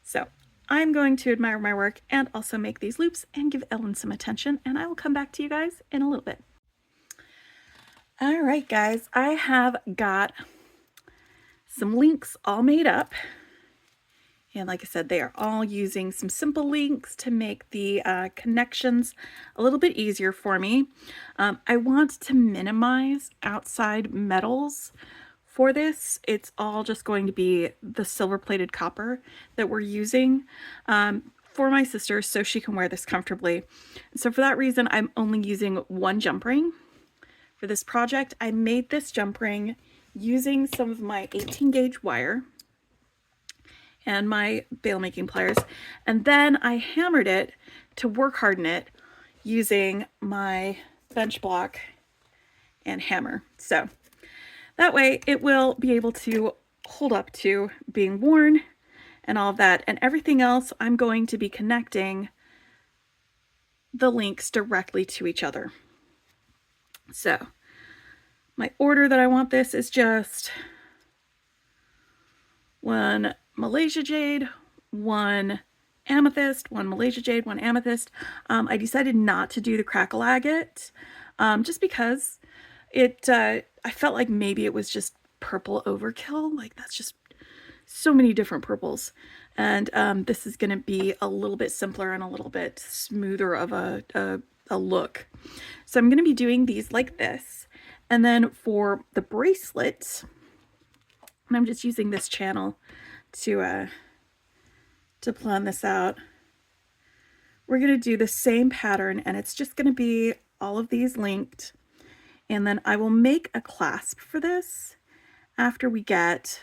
So I'm going to admire my work and also make these loops and give Ellen some attention, and I will come back to you guys in a little bit. All right, guys, I have got some links all made up. And like I said, they are all using some simple links to make the connections a little bit easier for me. I want to minimize outside metals for this. It's all just going to be the silver plated copper that we're using for my sister so she can wear this comfortably. So for that reason, I'm only using one jump ring for this project. I made this jump ring using some of my 18 gauge wire and my bail making pliers, and then I hammered it to work harden it using my bench block and hammer. So that way it will be able to hold up to being worn and all of that, and everything else I'm going to be connecting the links directly to each other. So my order that I want this is just one Malaysia jade, one amethyst, one Malaysia jade, one amethyst. I decided not to do the crackle agate just because I felt like maybe it was just purple overkill. Like that's just so many different purples. And this is going to be a little bit simpler and a little bit smoother of a look. So I'm going to be doing these like this. And then for the bracelet, and I'm just using this channel to plan this out. We're going to do the same pattern, and it's just going to be all of these linked, and then I will make a clasp for this after we get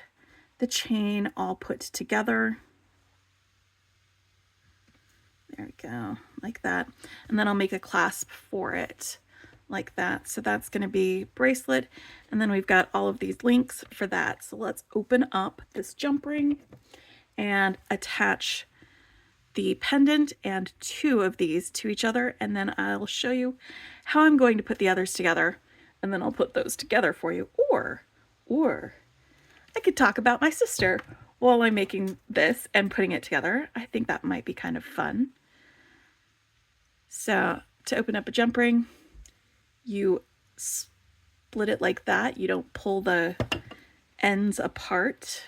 the chain all put together. There we go, like that. And then I'll make a clasp for it like that. So that's going to be bracelet, and then we've got all of these links for that. So let's open up this jump ring and attach the pendant and two of these to each other, and then I'll show you how I'm going to put the others together, and then I'll put those together for you. Or I could talk about my sister while I'm making this and putting it together. I think that might be kind of fun. So to open up a jump ring, you split it like that. You don't pull the ends apart.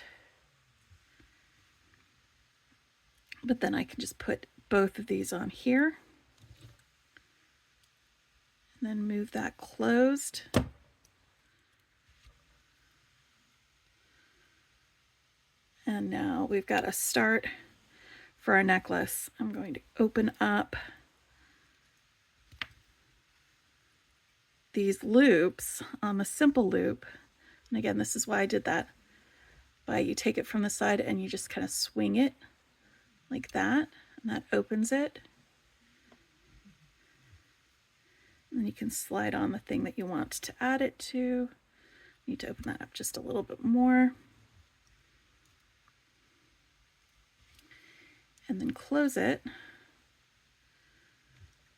But then I can just put both of these on here. And then move that closed. And now we've got a start for our necklace. I'm going to open up these loops on the simple loop. And again, this is why I did that. But you take it from the side and you just kind of swing it like that, and that opens it. And then you can slide on the thing that you want to add it to. Need to open that up just a little bit more. And then close it.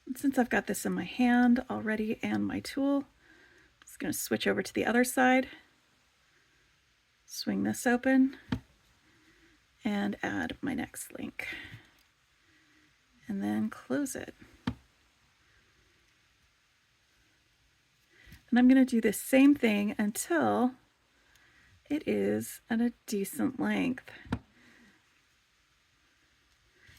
And since I've got this in my hand already and my tool, I'm just going to switch over to the other side, swing this open, and add my next link. And then close it. And I'm going to do this same thing until it is at a decent length.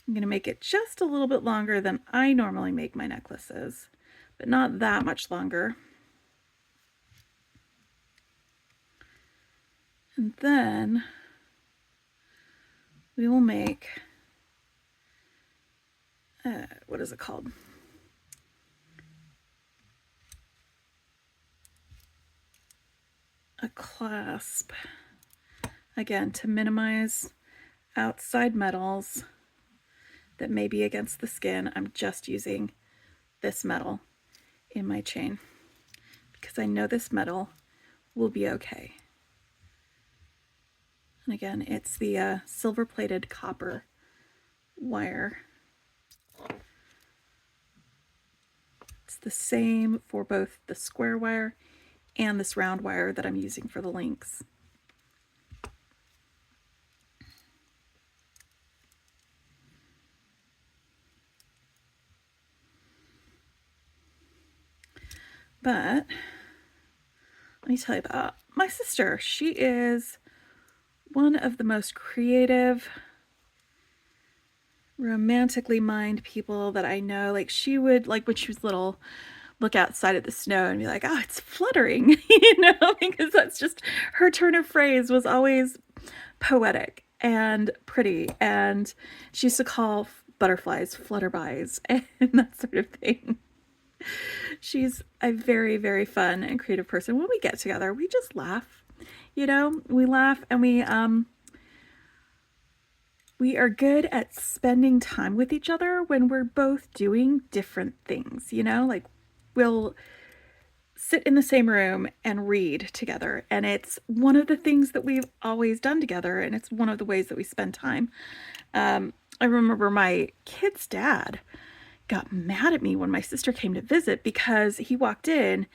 I'm going to make it just a little bit longer than I normally make my necklaces, but not that much longer. And then we will make, what is it called? A clasp. Again, to minimize outside metals that may be against the skin, I'm just using this metal in my chain because I know this metal will be okay. And again, it's the silver-plated copper wire. It's the same for both the square wire and this round wire that I'm using for the links. But let me tell you about my sister. She is one of the most creative, romantically minded people that I know. Like, she would, like, when she was little, look outside at the snow and be like, oh, it's fluttering, you know, because that's just her turn of phrase was always poetic and pretty. And she used to call butterflies flutterbys and that sort of thing. She's a very, very fun and creative person. When we get together, we just laugh, you know, we laugh, and we are good at spending time with each other when we're both doing different things, you know, like we'll sit in the same room and read together. And it's one of the things that we've always done together. And it's one of the ways that we spend time. I remember my kid's dad got mad at me when my sister came to visit because he walked in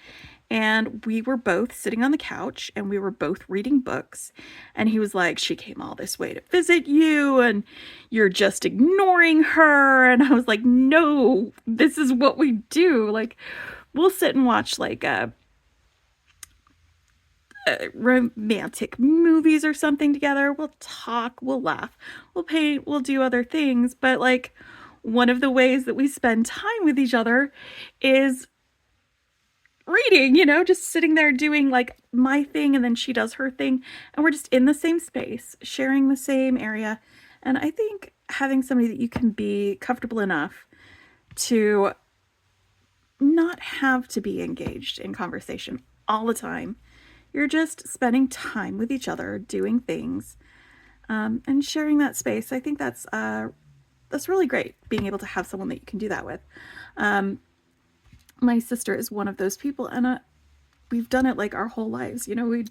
and we were both sitting on the couch and we were both reading books, and he was like, she came all this way to visit you and you're just ignoring her. And I was like, no, this is what we do. Like, we'll sit and watch like romantic movies or something together. We'll talk, we'll laugh, we'll paint, we'll do other things, but like, one of the ways that we spend time with each other is reading, you know, just sitting there doing like my thing and then she does her thing, and we're just in the same space, sharing the same area. And I think having somebody that you can be comfortable enough to not have to be engaged in conversation all the time. You're just spending time with each other, doing things, and sharing that space. I think that's really great, being able to have someone that you can do that with. My sister is one of those people, and we've done it like our whole lives. You know, we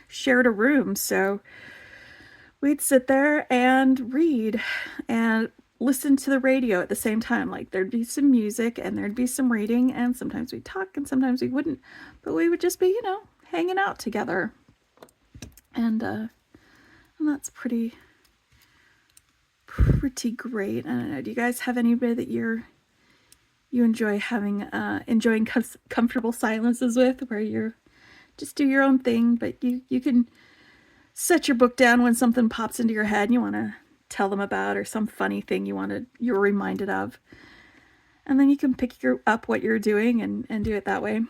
shared a room, so we'd sit there and read and listen to the radio at the same time. Like, there'd be some music and there'd be some reading, and sometimes we'd talk and sometimes we wouldn't, but we would just be, you know, hanging out together. And that's pretty great. I don't know, do you guys have anybody that you you enjoy enjoying comfortable silences with, where you're just do your own thing, but you can set your book down when something pops into your head and you want to tell them about, or some funny thing you're reminded of, and then you can pick up what you're doing and do it that way.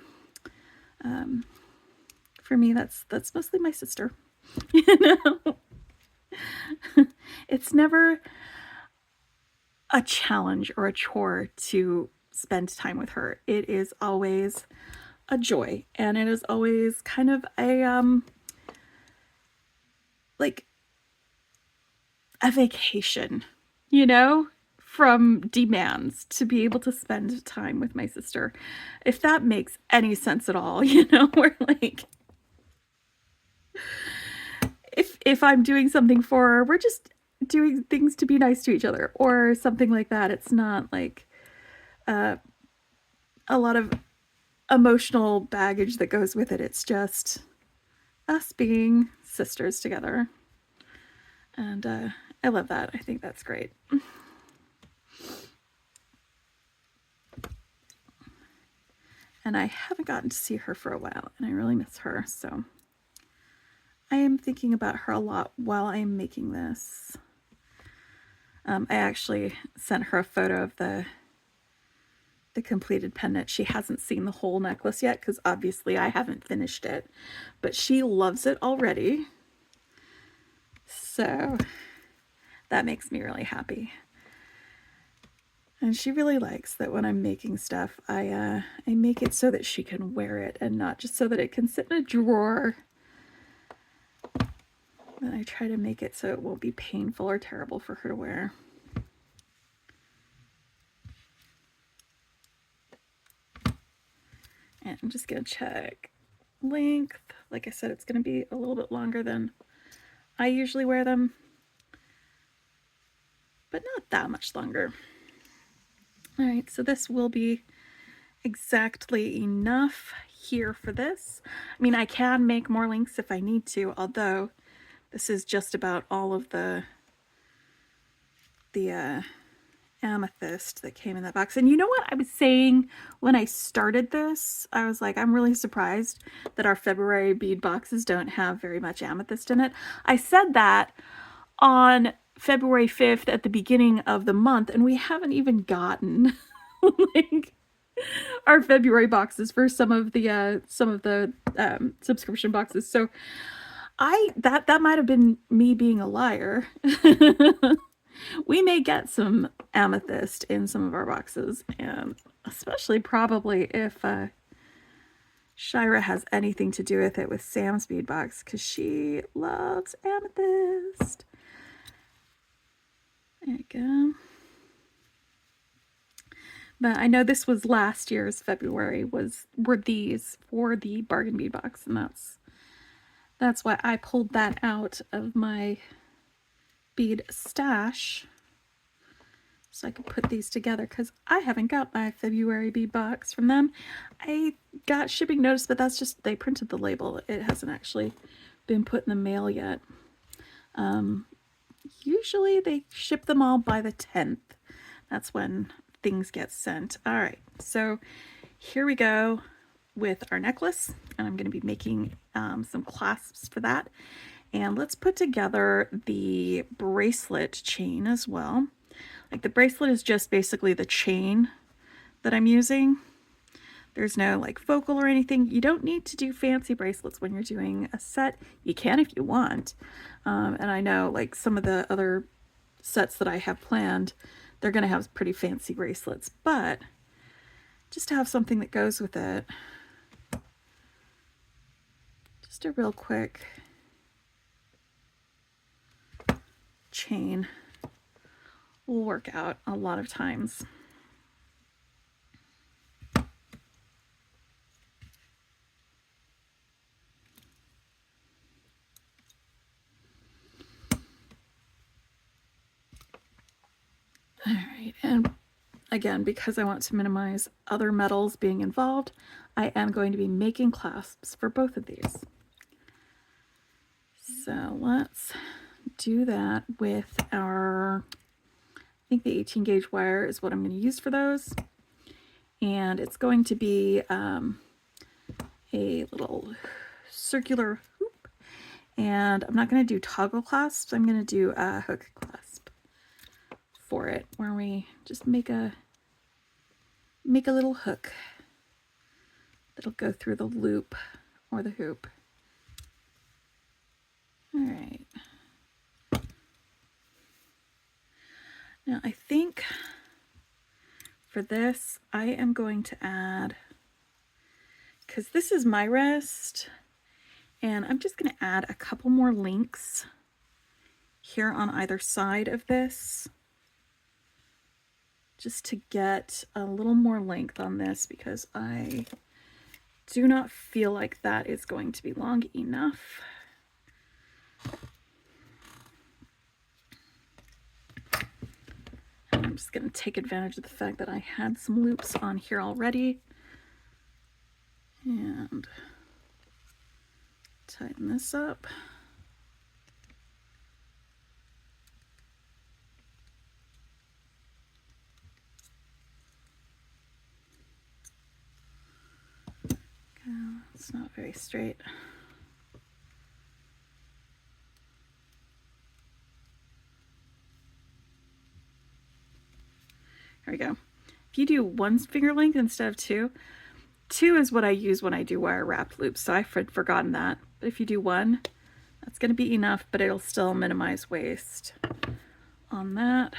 For me, that's mostly my sister. You know, it's never a challenge or a chore to spend time with her. It is always a joy, and it is always kind of a like a vacation, you know, from demands, to be able to spend time with my sister. If that makes any sense at all, you know, we're like, if I'm doing something for her, we're just doing things to be nice to each other or something like that. It's not like a lot of emotional baggage that goes with it. It's just us being sisters together. And I love that. I think that's great. And I haven't gotten to see her for a while, and I really miss her. So I am thinking about her a lot while I am making this. I actually sent her a photo of the completed pendant. She hasn't seen the whole necklace yet, because obviously I haven't finished it, but she loves it already. So that makes me really happy. And she really likes that when I'm making stuff, I make it so that she can wear it and not just so that it can sit in a drawer. And I try to make it so it won't be painful or terrible for her to wear. And I'm just going to check length. Like I said, it's going to be a little bit longer than I usually wear them, but not that much longer. All right, so this will be exactly enough here for this. I mean, I can make more links if I need to, although this is just about all of the amethyst that came in that box. And you know what I was saying when I started this? I was like, I'm really surprised that our February bead boxes don't have very much amethyst in it. I said that on February 5th at the beginning of the month, and we haven't even gotten like our February boxes for some of the subscription boxes. So that might have been me being a liar. We may get some amethyst in some of our boxes, and especially probably if Shira has anything to do with it with Sam's bead box, because she loves amethyst. There you go. But I know this was last year's February, were these for the bargain bead box, and that's why I pulled that out of my bead stash so I could put these together, because I haven't got my February bead box from them. I got shipping notice, but that's just, they printed the label. It hasn't actually been put in the mail yet. Usually they ship them all by the 10th. That's when things get sent. All right, so here we go with our necklace, and I'm going to be making some clasps for that. And let's put together the bracelet chain as well. Like, the bracelet is just basically the chain that I'm using. There's no like focal or anything. You don't need to do fancy bracelets when you're doing a set. You can if you want. And I know like some of the other sets that I have planned, they're going to have pretty fancy bracelets, but just to have something that goes with it. Just a real quick chain will work out a lot of times. All right, and again, because I want to minimize other metals being involved, I am going to be making clasps for both of these. So let's do that with our, I think the 18 gauge wire is what I'm going to use for those. and it's going to be a little circular hoop, and I'm not going to do toggle clasps, I'm going to do a hook clasp for it, where we just make a little hook that'll go through the loop or the hoop. All right. Now I think for this, I am going to add, because this is my wrist, and I'm just going to add a couple more links here on either side of this, just to get a little more length on this, because I do not feel like that is going to be long enough. I'm just going to take advantage of the fact that I had some loops on here already and tighten this up. It's not very straight. There we go. If you do 1 finger length instead of 2, 2 is what I use when I do wire wrapped loops, so I've forgotten that. But if you do 1, that's going to be enough, but it'll still minimize waste on that.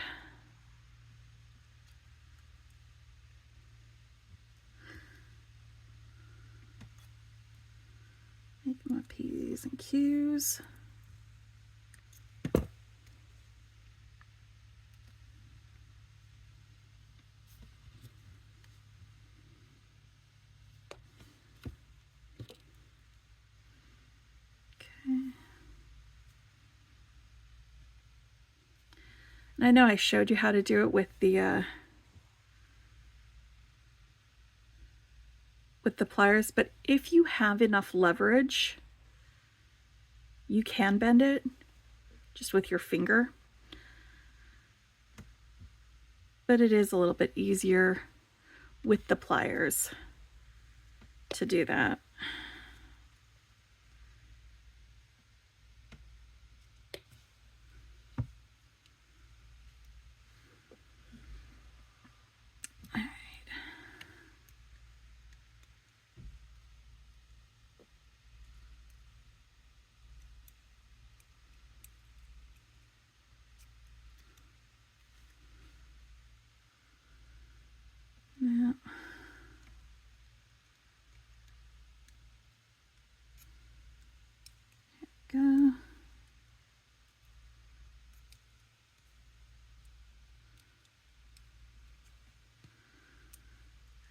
Make my P's and Q's. And I know I showed you how to do it with the pliers, but if you have enough leverage, you can bend it just with your finger. But it is a little bit easier with the pliers to do that. Yeah. Go.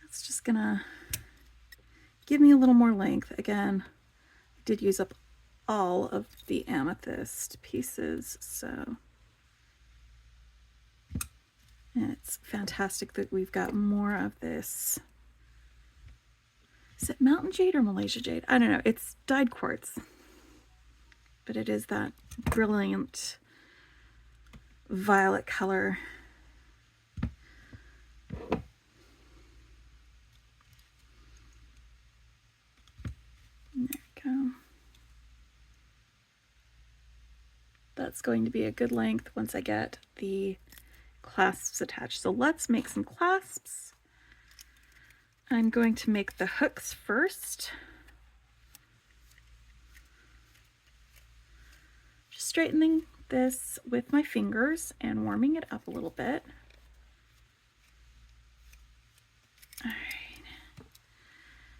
That's just gonna give me a little more length. Again, I did use up all of the amethyst pieces, so and it's fantastic that we've got more of this. Is it mountain jade or Malaysia jade? I don't know. It's dyed quartz, but it is that brilliant violet color. There we go. That's going to be a good length once I get the clasps attached. So let's make some clasps. I'm going to make the hooks first. Just straightening this with my fingers and warming it up a little bit. All right.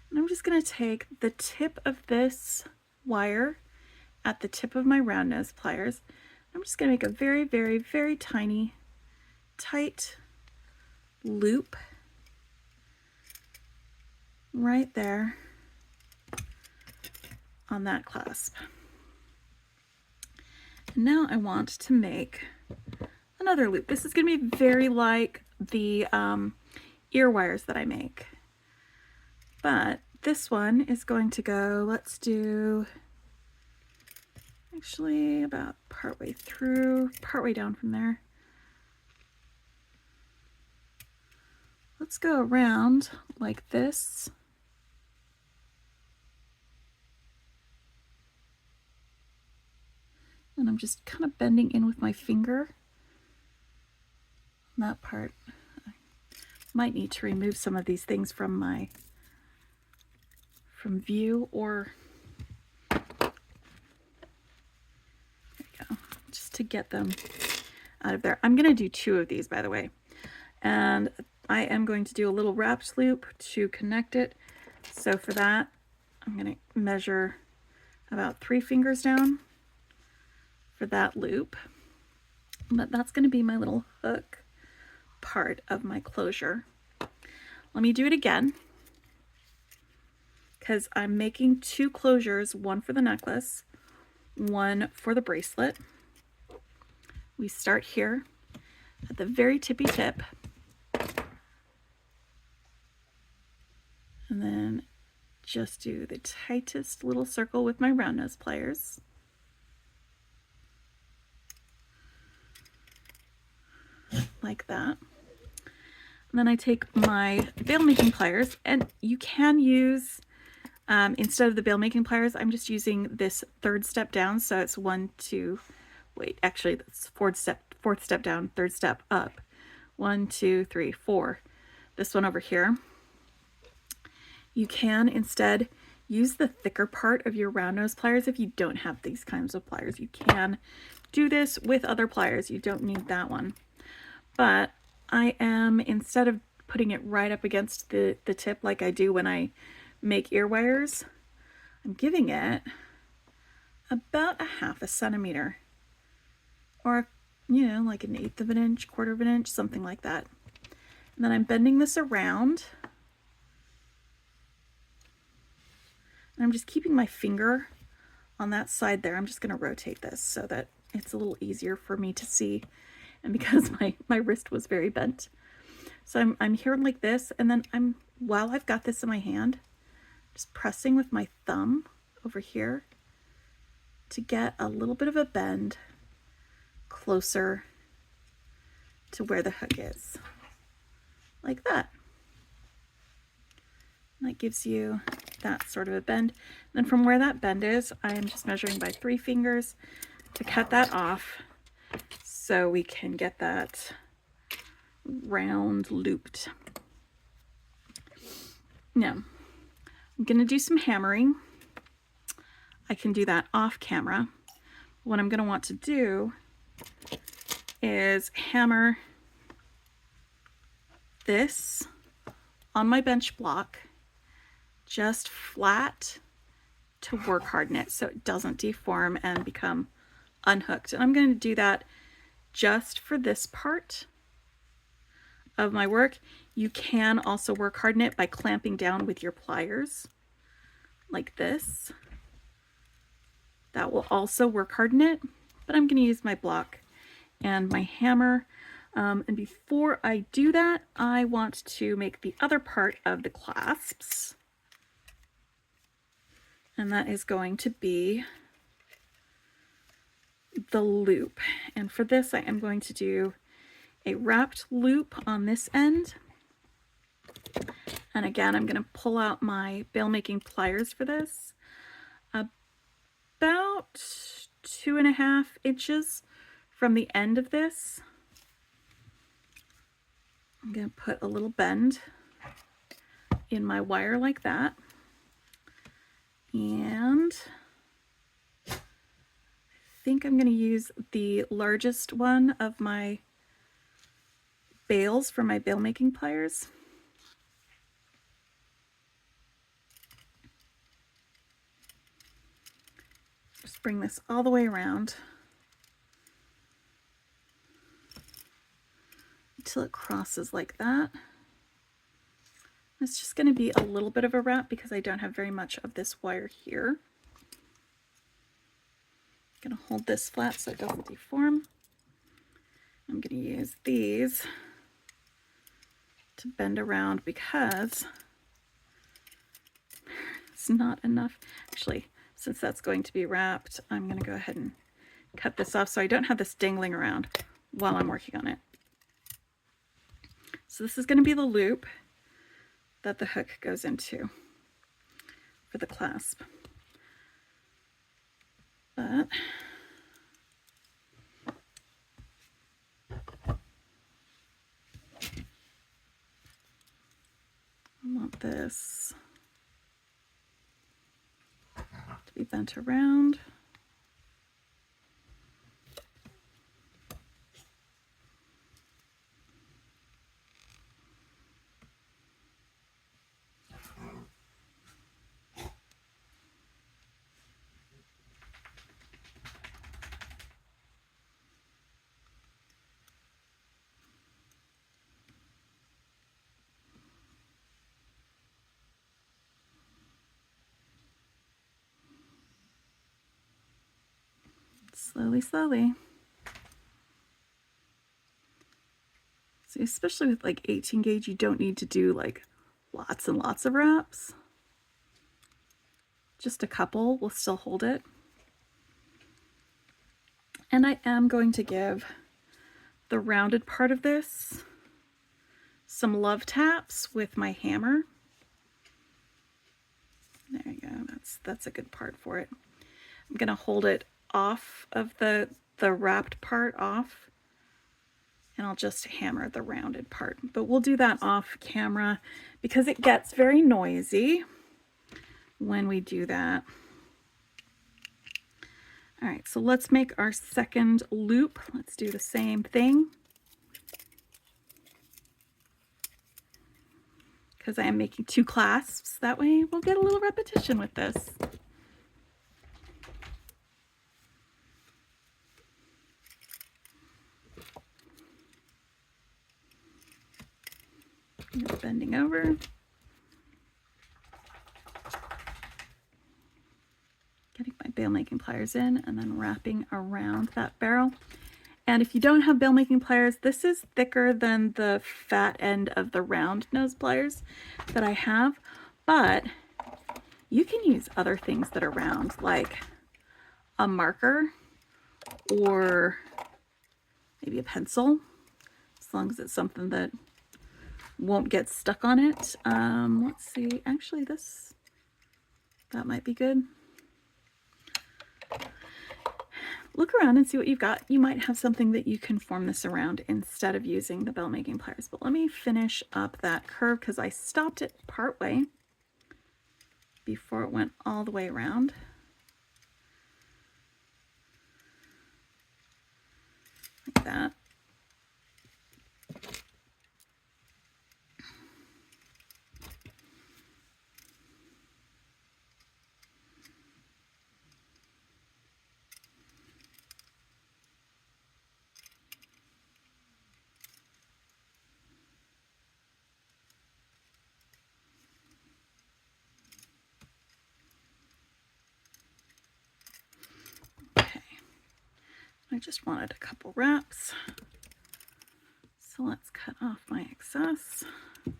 And I'm just going to take the tip of this wire at the tip of my round nose pliers. I'm just going to make a very, very, very tiny, tight loop right there on that clasp. And now I want to make another loop. This is going to be very like the ear wires that I make, but this one is going to go, let's do actually about partway through, partway down from there, let's go around like this. And I'm just kind of bending in with my finger. That part. I might need to remove some of these things from view, or there we go, just to get them out of there. I'm going to do 2 of these, by the way. And I am going to do a little wrapped loop to connect it. So for that, I'm going to measure about 3 fingers down for that loop. But that's going to be my little hook part of my closure. Let me do it again, because I'm making 2 closures, one for the necklace, one for the bracelet. We start here at the very tippy tip, and then just do the tightest little circle with my round nose pliers. Like that. And then I take my bail making pliers, and you can use, instead of the bail making pliers, I'm just using this 3rd step down. So it's 1, 2, wait, actually that's 4th step down, 3rd step up. 1, 2, 3, 4. This one over here. You can instead use the thicker part of your round nose pliers if you don't have these kinds of pliers. You can do this with other pliers. You don't need that one. But I am, instead of putting it right up against the tip like I do when I make ear wires, I'm giving it about 1/2 centimeter, or, you know, like 1/8 of an inch, 1/4 of an inch, something like that. And then I'm bending this around, and I'm just keeping my finger on that side there. I'm just going to rotate this so that it's a little easier for me to see, and because my wrist was very bent. So I'm here like this, and then while I've got this in my hand, just pressing with my thumb over here to get a little bit of a bend closer to where the hook is, like that. And that gives you that sort of a bend. And then from where that bend is, I am just measuring by 3 fingers to cut that off, so we can get that round looped. Now, I'm going to do some hammering. I can do that off camera. What I'm going to want to do is hammer this on my bench block just flat to work harden it so it doesn't deform and become unhooked. And I'm going to do that just for this part of my work. You can also work harden it by clamping down with your pliers like this. That will also work harden it, but I'm going to use my block and my hammer. And before I do that, I want to make the other part of the clasps. And that is going to be the loop. And for this, I am going to do a wrapped loop on this end. And again, I'm going to pull out my bail making pliers for this. About 2.5 inches from the end of this. I'm going to put a little bend in my wire like that. And I think I'm going to use the largest one of my bails for my bail making pliers. Just bring this all the way around until it crosses like that. It's just going to be a little bit of a wrap because I don't have very much of this wire here. I'm going to hold this flat so it doesn't deform. I'm going to use these to bend around because it's not enough. Actually, since that's going to be wrapped, I'm going to go ahead and cut this off so I don't have this dangling around while I'm working on it. So this is going to be the loop that the hook goes into for the clasp. But I want this to be bent around. Slowly, slowly. See, especially with like 18 gauge, you don't need to do like lots and lots of wraps. Just a couple will still hold it. And I am going to give the rounded part of this some love taps with my hammer. There you go, that's a good part for it. I'm gonna hold it off of the wrapped part off, and I'll just hammer the rounded part. But we'll do that off camera because it gets very noisy when we do that. All right, so let's make our second loop. Let's do the same thing, because I am making 2 clasps. That way we'll get a little repetition with this. Just bending over. Getting my bail making pliers in and then wrapping around that barrel. And if you don't have bail making pliers, this is thicker than the fat end of the round nose pliers that I have, but you can use other things that are round, like a marker or maybe a pencil, as long as it's something that won't get stuck on it. Let's see, actually that might be good. Look around and see what you've got. You might have something that you can form this around instead of using the bell making pliers. But let me finish up that curve because I stopped it part way before it went all the way around. Like that. I just wanted a couple wraps, so let's cut off my excess. And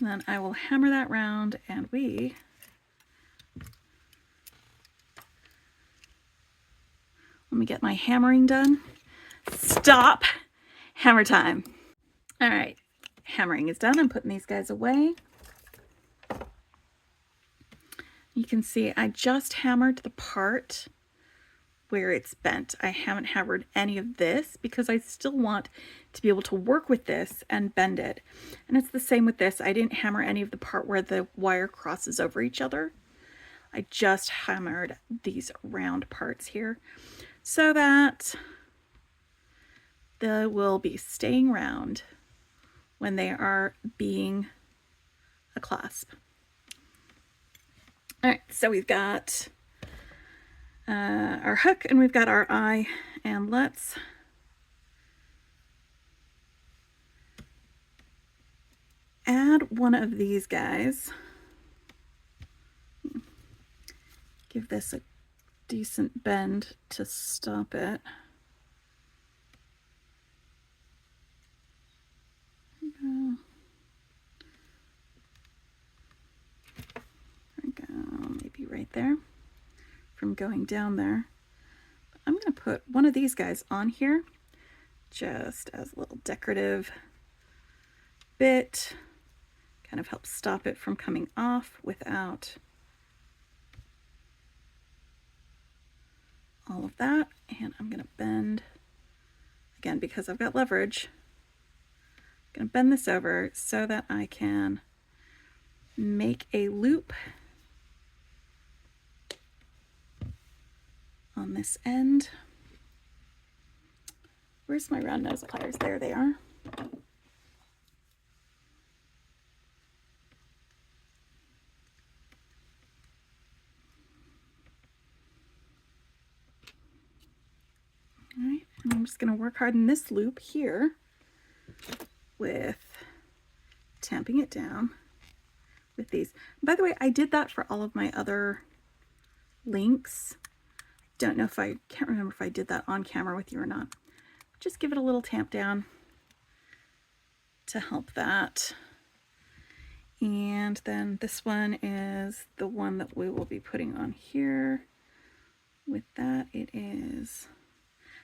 then I will hammer that round, and let me get my hammering done. Stop! Hammer time. All right, hammering is done. I'm putting these guys away. You can see I just hammered the part where it's bent. I haven't hammered any of this because I still want to be able to work with this and bend it. And it's the same with this. I didn't hammer any of the part where the wire crosses over each other. I just hammered these round parts here so that they will be staying round when they are being a clasp. All right, so we've got our hook and we've got our eye, and let's add one of these guys. Give this a decent bend to stop it. There we go, maybe right there from going down there. I'm going to put one of these guys on here just as a little decorative bit. Kind of helps stop it from coming off without all of that. And I'm going to bend, again, because I've got leverage, I'm going to bend this over so that I can make a loop on this end. Where's my round nose pliers? There they are. All right, and I'm just going to work hard in this loop here with tamping it down with these. By the way, I did that for all of my other links. Don't know if can't remember if I did that on camera with you or not. Just give it a little tamp down to help that. And then this one is the one that we will be putting on here. With that, it is,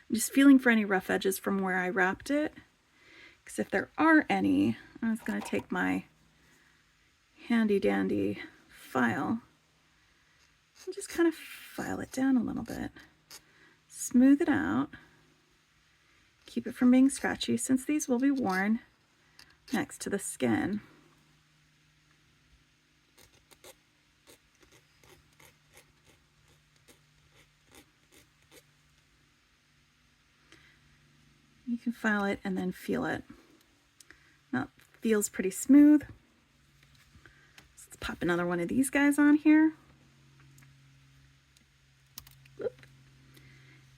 I'm just feeling for any rough edges from where I wrapped it, because if there are any, I was going to take my handy dandy file and just kind of file it down a little bit, smooth it out, keep it from being scratchy since these will be worn next to the skin. You can file it and then feel it. That feels pretty smooth. So let's pop another one of these guys on here.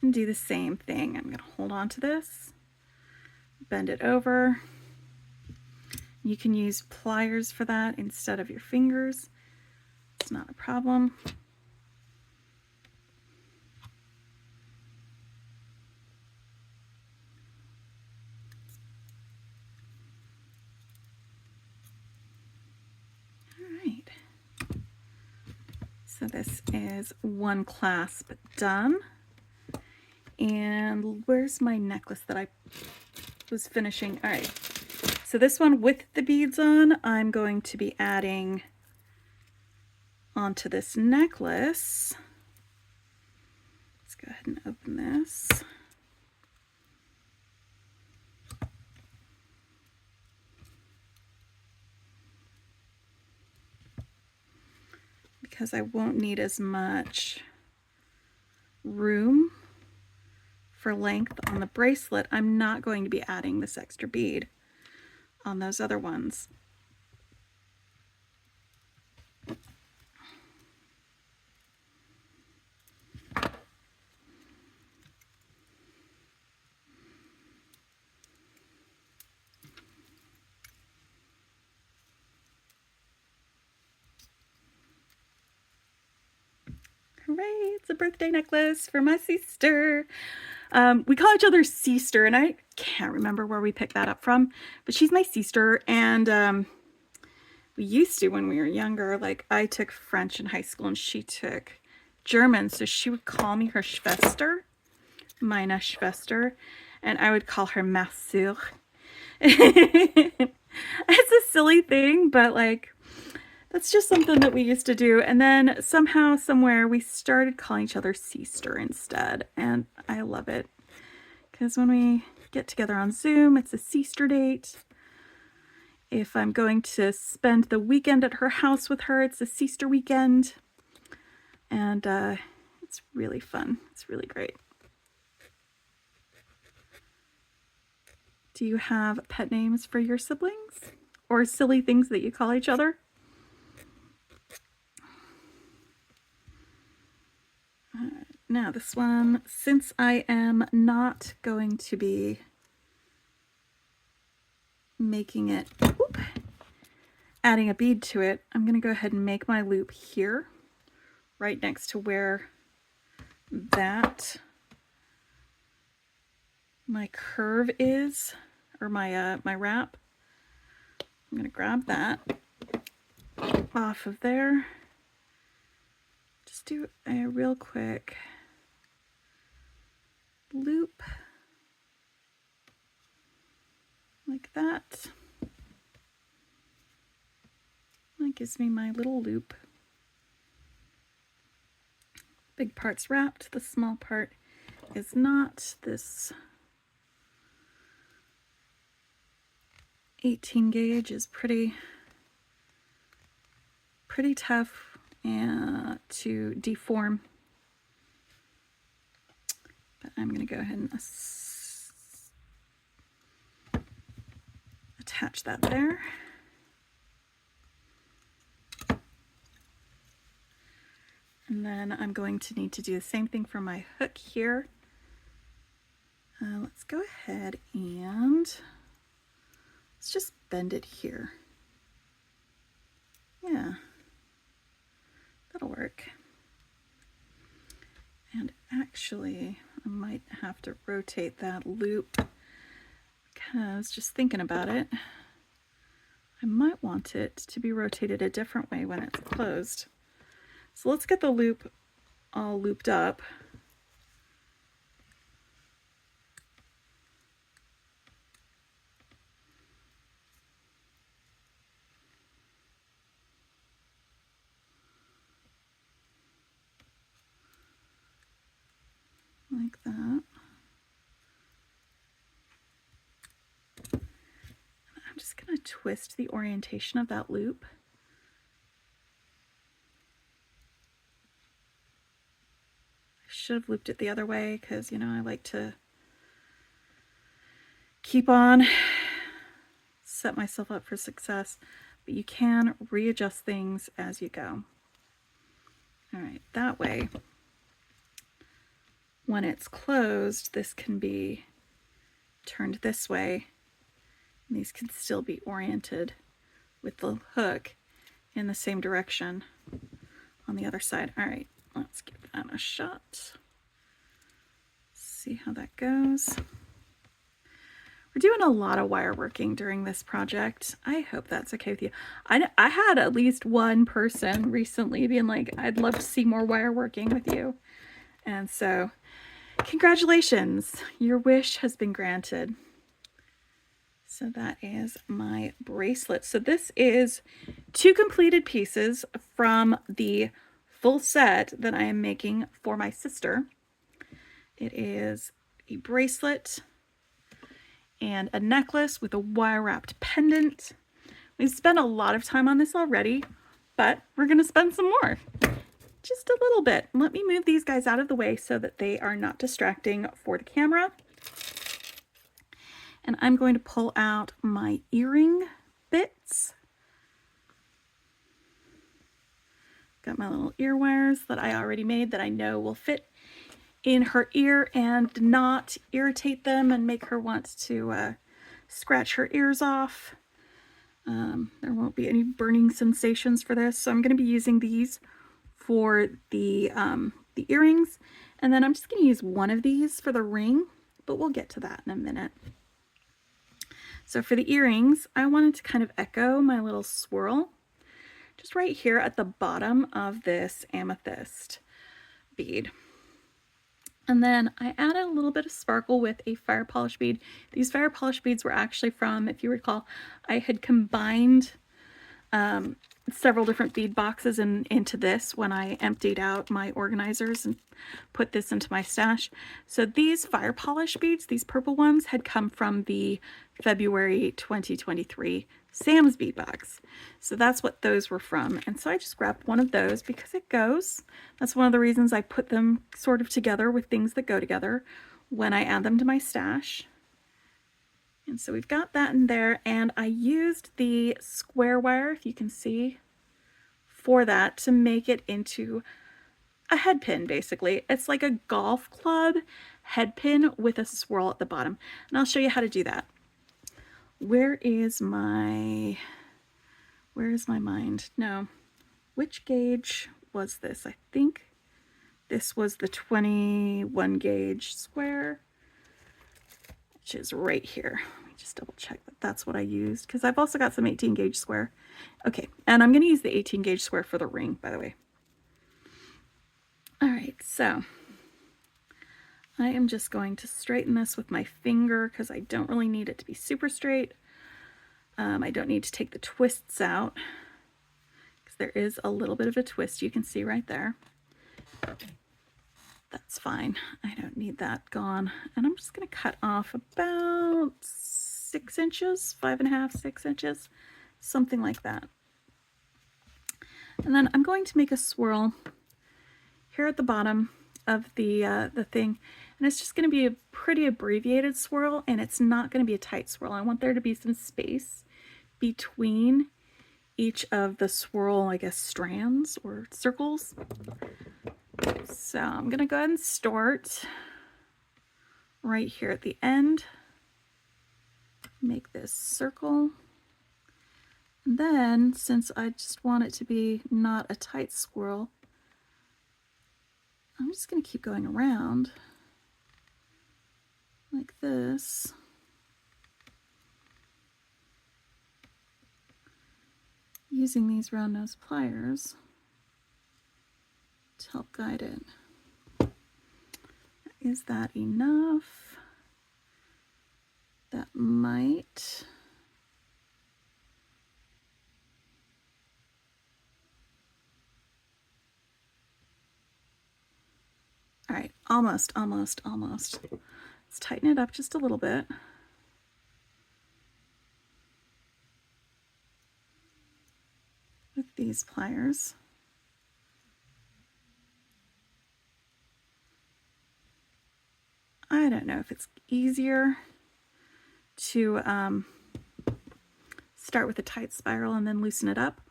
And do the same thing. I'm going to hold on to this, bend it over. You can use pliers for that instead of your fingers. It's not a problem. So this is one clasp done. And where's my necklace that I was finishing? All right, so this one with the beads on, I'm going to be adding onto this necklace. Let's go ahead and open this. Because I won't need as much room for length on the bracelet, I'm not going to be adding this extra bead on those other ones. Hooray, it's a birthday necklace for my sister. We call each other sister, and I can't remember where we picked that up from, but she's my sister, and we used to when we were younger. Like, I took French in high school and she took German, so she would call me her Schwester, meine Schwester, and I would call her ma sœur. It's a silly thing, but like, that's just something that we used to do. And then somehow, somewhere, we started calling each other sister instead. And I love it. Because when we get together on Zoom, it's a sister date. If I'm going to spend the weekend at her house with her, it's a sister weekend. And it's really fun. It's really great. Do you have pet names for your siblings? Or silly things that you call each other? Now this one, since I am not going to be making it, adding a bead to it, I'm going to go ahead and make my loop here, right next to where that, my curve is, or my wrap. I'm going to grab that off of there. Just do a real quick loop. like that. That gives me my little loop. Big part's wrapped, the small part is not. This 18 gauge is pretty tough to deform. But I'm going to go ahead and attach that there. And then I'm going to need to do the same thing for my hook here. Let's go ahead and let's just bend it here. Yeah, that'll work. And actually, I might have to rotate that loop because just thinking about it, I might want it to be rotated a different way when it's closed. So let's get the loop all looped up. Like that. I'm just going to twist the orientation of that loop. I should have looped it the other way because, you know, I like to keep on, set myself up for success, but you can readjust things as you go. All right, that way, when it's closed, this can be turned this way, and these can still be oriented with the hook in the same direction on the other side. All right, let's give that a shot. See how that goes. We're doing a lot of wire working during this project. I hope that's okay with you. I had at least one person recently being like, I'd love to see more wire working with you. And so, congratulations, your wish has been granted. So that is my bracelet. So this is 2 completed pieces from the full set that I am making for my sister. It is a bracelet and a necklace with a wire wrapped pendant. We've spent a lot of time on this already, but we're going to spend some more. Just a little bit. Let me move these guys out of the way so that they are not distracting for the camera. And I'm going to pull out my earring bits. Got my little ear wires that I already made that I know will fit in her ear and not irritate them and make her want to scratch her ears off. There won't be any burning sensations for this. So I'm going to be using these for the earrings. And then I'm just going to use one of these for the ring, but we'll get to that in a minute. So for the earrings, I wanted to kind of echo my little swirl just right here at the bottom of this amethyst bead. And then I added a little bit of sparkle with a fire polish bead. These fire polish beads were actually from, if you recall, I had combined several different bead boxes into this when I emptied out my organizers and put this into my stash. So these fire polish beads, these purple ones, had come from the February 2023 Sam's bead box. So that's what those were from. And so I just grabbed one of those because it goes. That's one of the reasons I put them sort of together with things that go together when I add them to my stash. And so we've got that in there, and I used the square wire, if you can see, for that to make it into a head pin, basically. It's like a golf club head pin with a swirl at the bottom. And I'll show you how to do that. Where is my mind? No. Which gauge was this? I think this was the 21 gauge square, which is right here. Let me just double check that that's what I used, because I've also got some 18 gauge square. Okay, and I'm going to use the 18 gauge square for the ring, by the way. All right, so I am just going to straighten this with my finger because I don't really need it to be super straight. I don't need to take the twists out because there is a little bit of a twist you can see right there. That's fine. I don't need that gone. And I'm just going to cut off about 6 inches, 5.5, 6 inches, something like that. And then I'm going to make a swirl here at the bottom of the thing. And it's just going to be a pretty abbreviated swirl, and it's not going to be a tight swirl. I want there to be some space between each of the swirl, I guess, strands or circles. So I'm going to go ahead and start right here at the end. Make this circle. And then, since I just want it to be not a tight swirl, I'm just going to keep going around like this. Using these round nose pliers to help guide it. Is that enough? That might. All right, almost. Let's tighten it up just a little bit. With these pliers. I don't know if it's easier to start with a tight spiral and then loosen it up,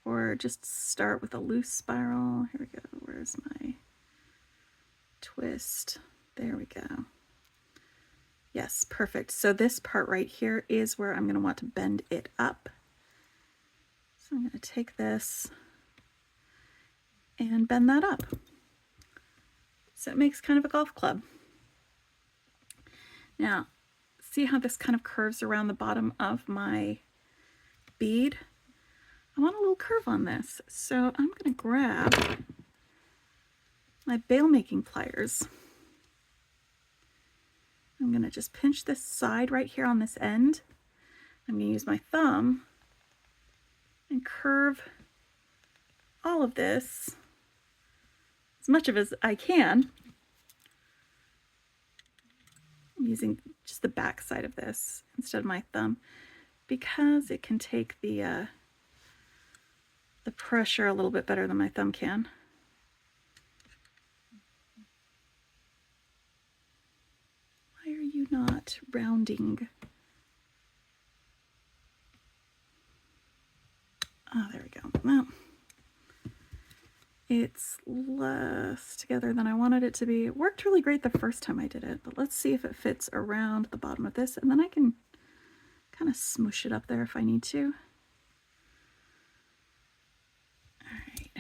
or just start with a loose spiral. Here we go. Where's my twist? There we go. Yes, perfect. So this part right here is where I'm going to want to bend it up. So I'm going to take this and bend that up. So it makes kind of a golf club. Now, see how this kind of curves around the bottom of my bead? I want a little curve on this. So I'm going to grab my bail making pliers. I'm going to just pinch this side right here on this end. I'm going to use my thumb and curve all of this as much of it as I can. I'm using just the back side of this instead of my thumb because it can take the pressure a little bit better than my thumb can. Why are you not rounding? Oh, there we go. Well, it's less together than I wanted it to be. It worked really great the first time I did it, but let's see if it fits around the bottom of this, and then I can kind of smoosh it up there if I need to. All right.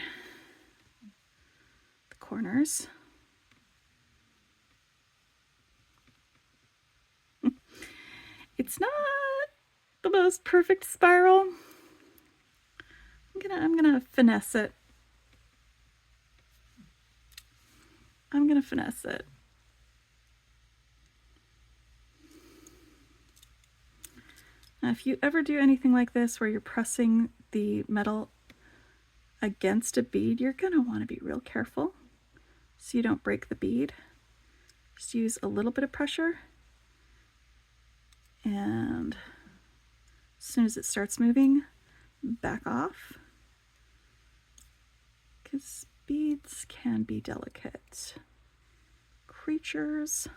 The corners. It's not the most perfect spiral. I'm gonna finesse it. I'm gonna finesse it. Now, if you ever do anything like this where you're pressing the metal against a bead, you're gonna want to be real careful so you don't break the bead. Just use a little bit of pressure, and as soon as it starts moving, back off, because beads can be delicate creatures.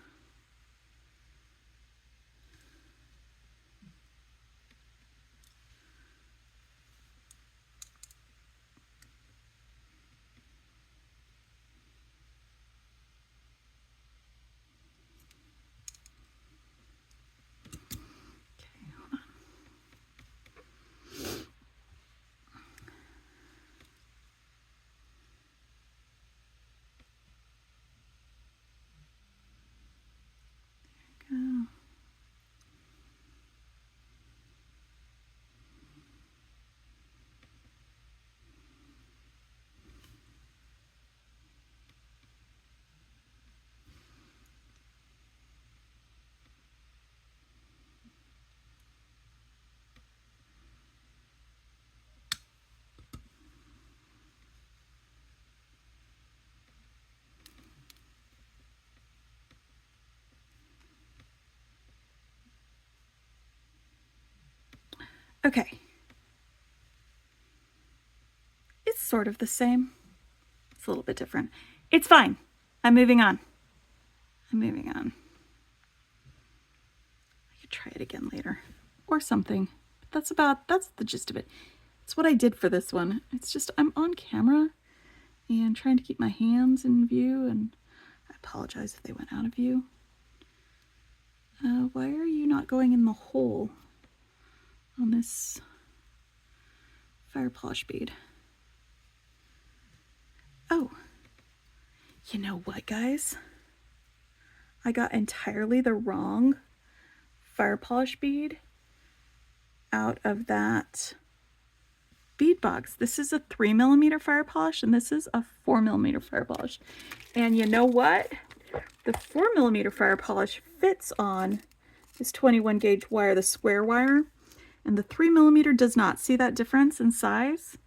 Okay. It's sort of the same. It's a little bit different. It's fine. I'm moving on. I'm moving on. I could try it again later or something. That's the gist of it. It's what I did for this one. It's just I'm on camera and trying to keep my hands in view, and I apologize if they went out of view. Why are you not going in the hole on this fire polish bead? Oh, you know what, guys? I got entirely the wrong fire polish bead out of that bead box. This is a 3mm fire polish and this is a 4mm fire polish. And you know what? The 4mm fire polish fits on this 21 gauge wire, the square wire, and the 3mm does not. See that difference in size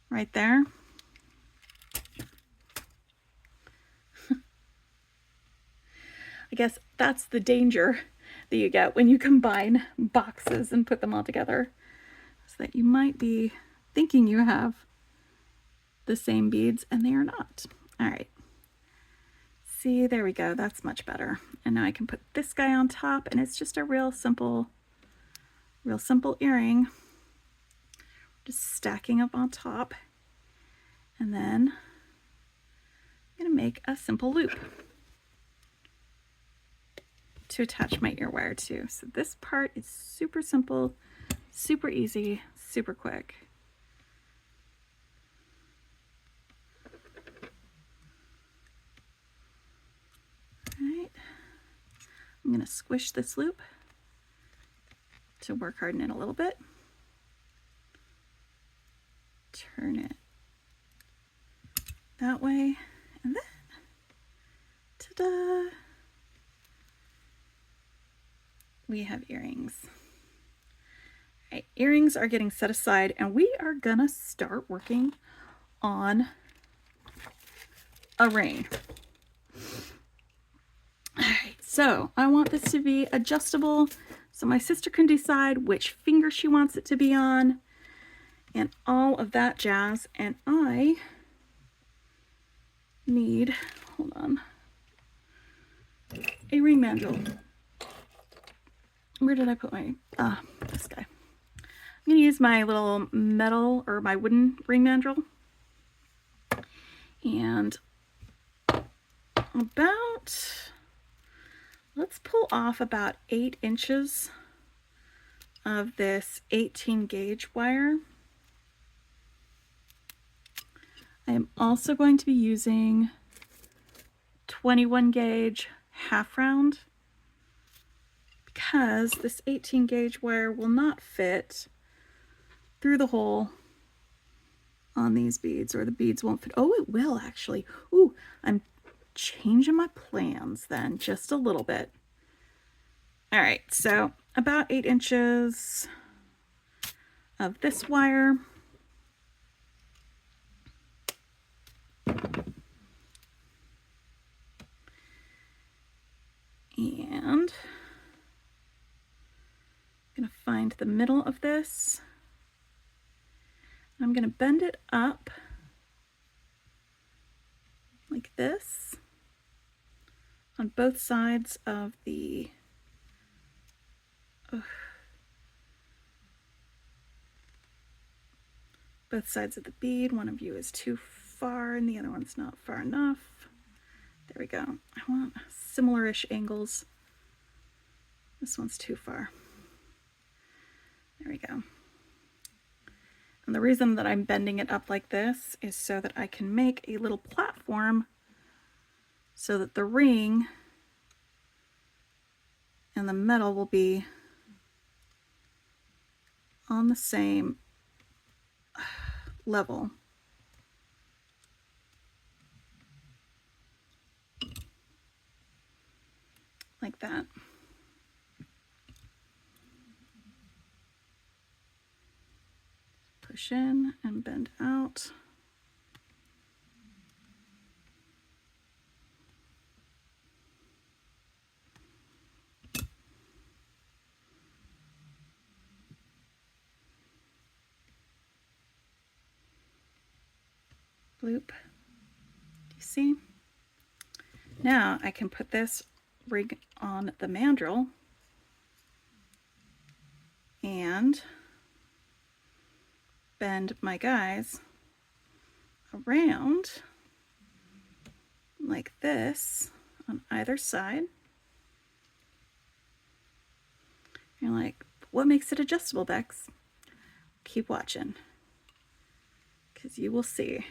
right there? I guess that's the danger that you get when you combine boxes and put them all together, is that you might be thinking you have the same beads and they are not. All right. See, there we go. That's much better. And now I can put this guy on top, and it's just a real simple earring. Just stacking up on top. And then I'm gonna make a simple loop to attach my ear wire to. So this part is super simple, super easy, super quick. All right, I'm gonna squish this loop to work harden it a little bit. Turn it that way, and then, ta-da! We have earrings. All right, earrings are getting set aside, and we are gonna start working on a ring. All right, so I want this to be adjustable, so my sister can decide which finger she wants it to be on, and all of that jazz. And I need, hold on, a ring mandrel. Where did I put my, this guy. I'm gonna use my little metal or my wooden ring mandrel. And let's pull off about 8 inches of this 18 gauge wire. I am also going to be using 21 gauge half round, because this 18 gauge wire will not fit through the hole on these beads, or the beads won't fit. Oh, it will actually. Ooh, I'm changing my plans then just a little bit. All right, so about 8 inches of this wire. And I'm going to find the middle of this. I'm going to bend it up like this on both sides of the both sides of the bead. One of you is too far and the other one's not far enough. There we go. I want similar-ish angles. This one's too far. There we go. And the reason that I'm bending it up like this is so that I can make a little platform so that the ring and the metal will be on the same level. Like that. Push in and bend out. Loop. Do you see? Now I can put this ring on the mandrel and bend my guys around like this on either side. You're like, what makes it adjustable, Bex? Keep watching, because you will see.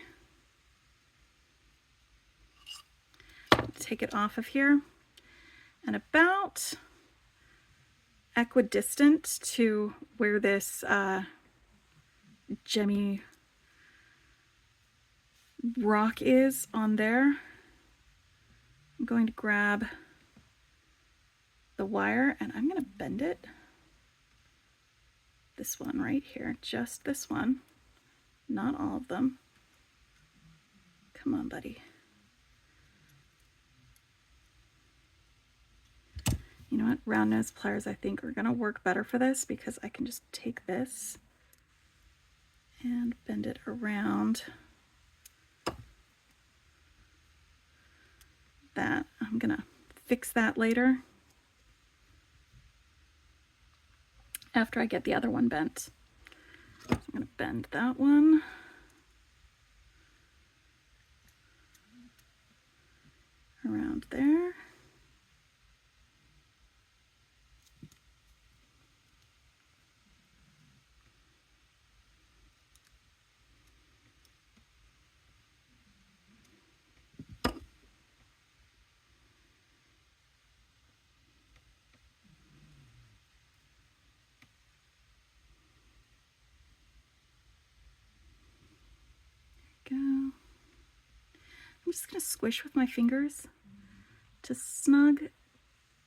Take it off of here, and about equidistant to where this gemmy rock is on there, I'm going to grab the wire and I'm going to bend it. This one right here, just this one, not all of them. Come on, buddy. You know what? Round nose pliers I think are going to work better for this, because I can just take this and bend it around that. I'm going to fix that later after I get the other one bent. So I'm going to bend that one. Around there. Go. I'm just going to squish with my fingers to snug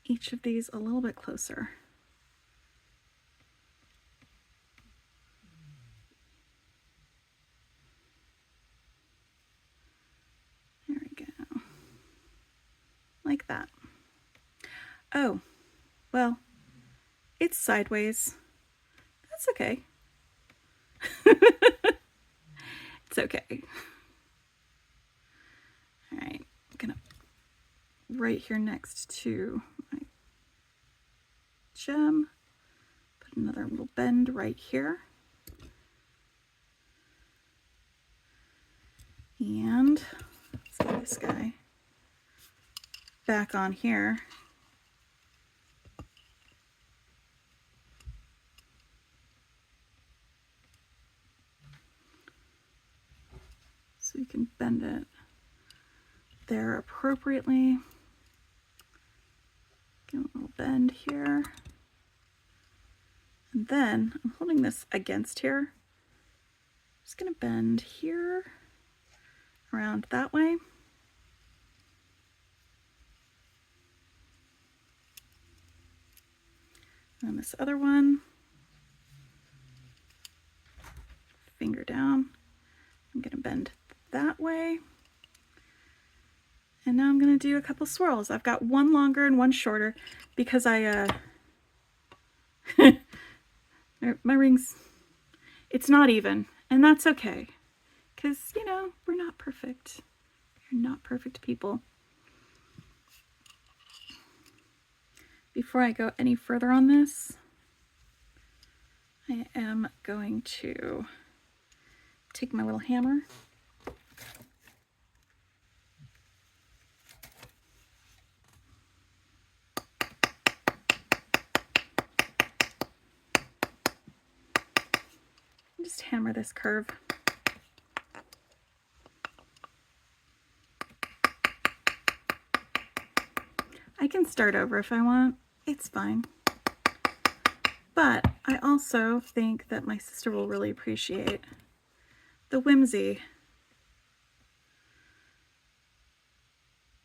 each of these a little bit closer. There we go. Like that. Oh, well, it's sideways. That's okay. It's okay. All right, I'm gonna right here next to my gem, put another little bend right here. And let's get this guy back on here. So you can bend it there appropriately. Give it a little bend here. And then I'm holding this against here. Just gonna bend here around that way. And this other one, finger down. I'm gonna bend that way. And now I'm gonna do a couple swirls. I've got one longer and one shorter because I, my rings, it's not even, and that's okay. Because, you know, we're not perfect. We're not perfect people. Before I go any further on this, I am going to take my little hammer and just hammer this curve. I can start over if I want. It's fine. But I also think that my sister will really appreciate the whimsy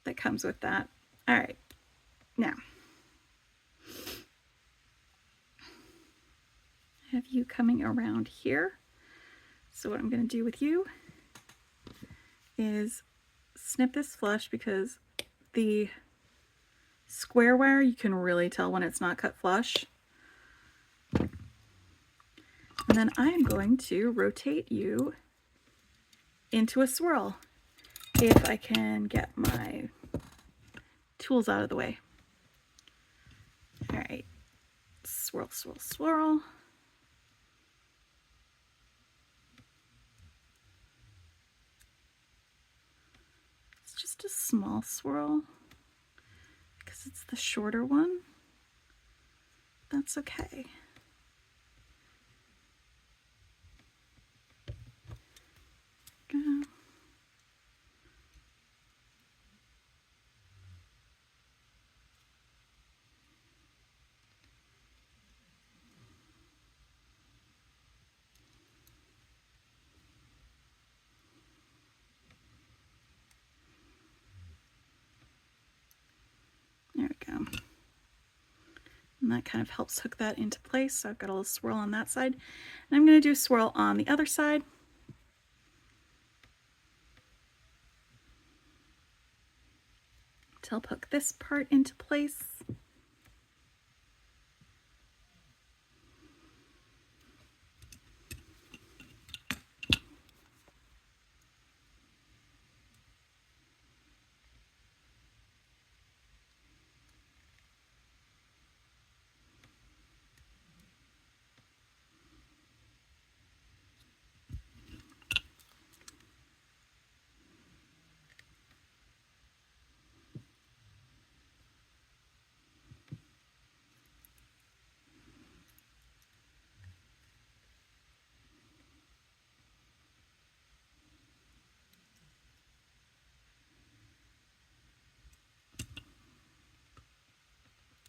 that comes with that. All right, now I have you coming around here. So what I'm going to do with you is snip this flush, because the square wire, you can really tell when it's not cut flush. And then I am going to rotate you into a swirl if I can get my tools out of the way. All right, swirl, swirl, swirl. It's just a small swirl because it's the shorter one. That's okay. Go. There we go. And that kind of helps hook that into place. So I've got a little swirl on that side. And I'm going to do a swirl on the other side. To help hook this part into place.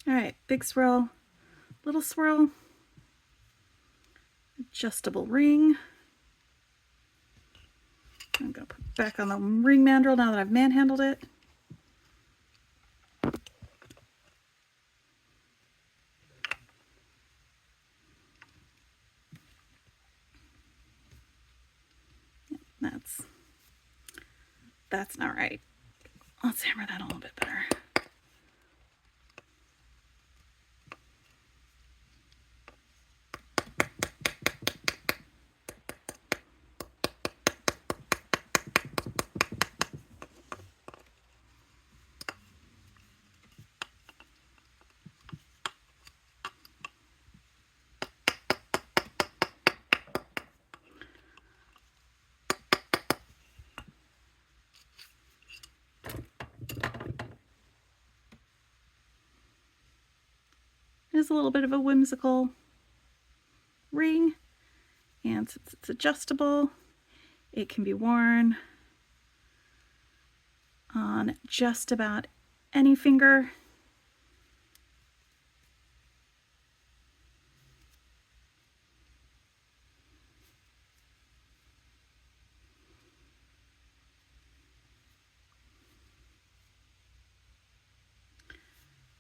All right, big swirl, little swirl, adjustable ring. I'm going to put it back on the ring mandrel now that I've manhandled it. That's not right. Let's hammer that a little bit better. It is a little bit of a whimsical ring, and since it's adjustable, it can be worn on just about any finger.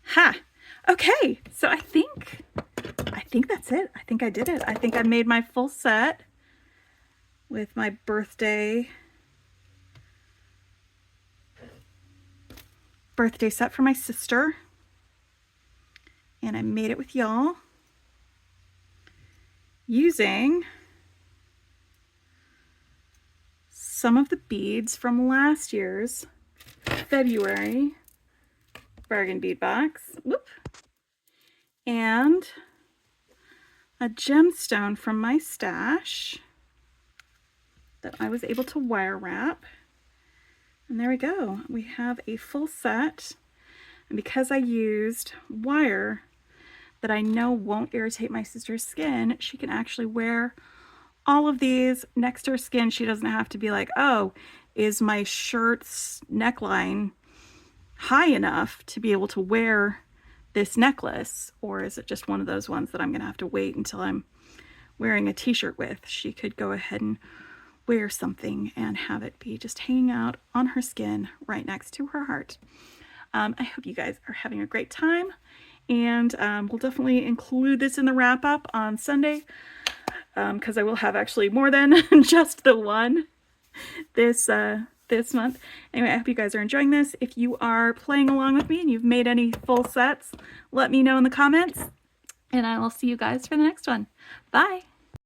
Ha! Okay, so I think that's it. I think I did it. I think I made my full set with my birthday set for my sister. And I made it with y'all using some of the beads from last year's February Bargain Bead Box. Whoop. And a gemstone from my stash that I was able to wire wrap. And there we go. We have a full set. And because I used wire that I know won't irritate my sister's skin, she can actually wear all of these next to her skin. She doesn't have to be like, oh, is my shirt's neckline high enough to be able to wear this necklace, or is it just one of those ones that I'm gonna have to wait until I'm wearing a t-shirt with? She could go ahead and wear something and have it be just hanging out on her skin right next to her heart. I hope you guys are having a great time, and we'll definitely include this in the wrap up on Sunday, because I will have actually more than just the one this month. Anyway, I hope you guys are enjoying this. If you are playing along with me and you've made any full sets, let me know in the comments, and I will see you guys for the next one. Bye!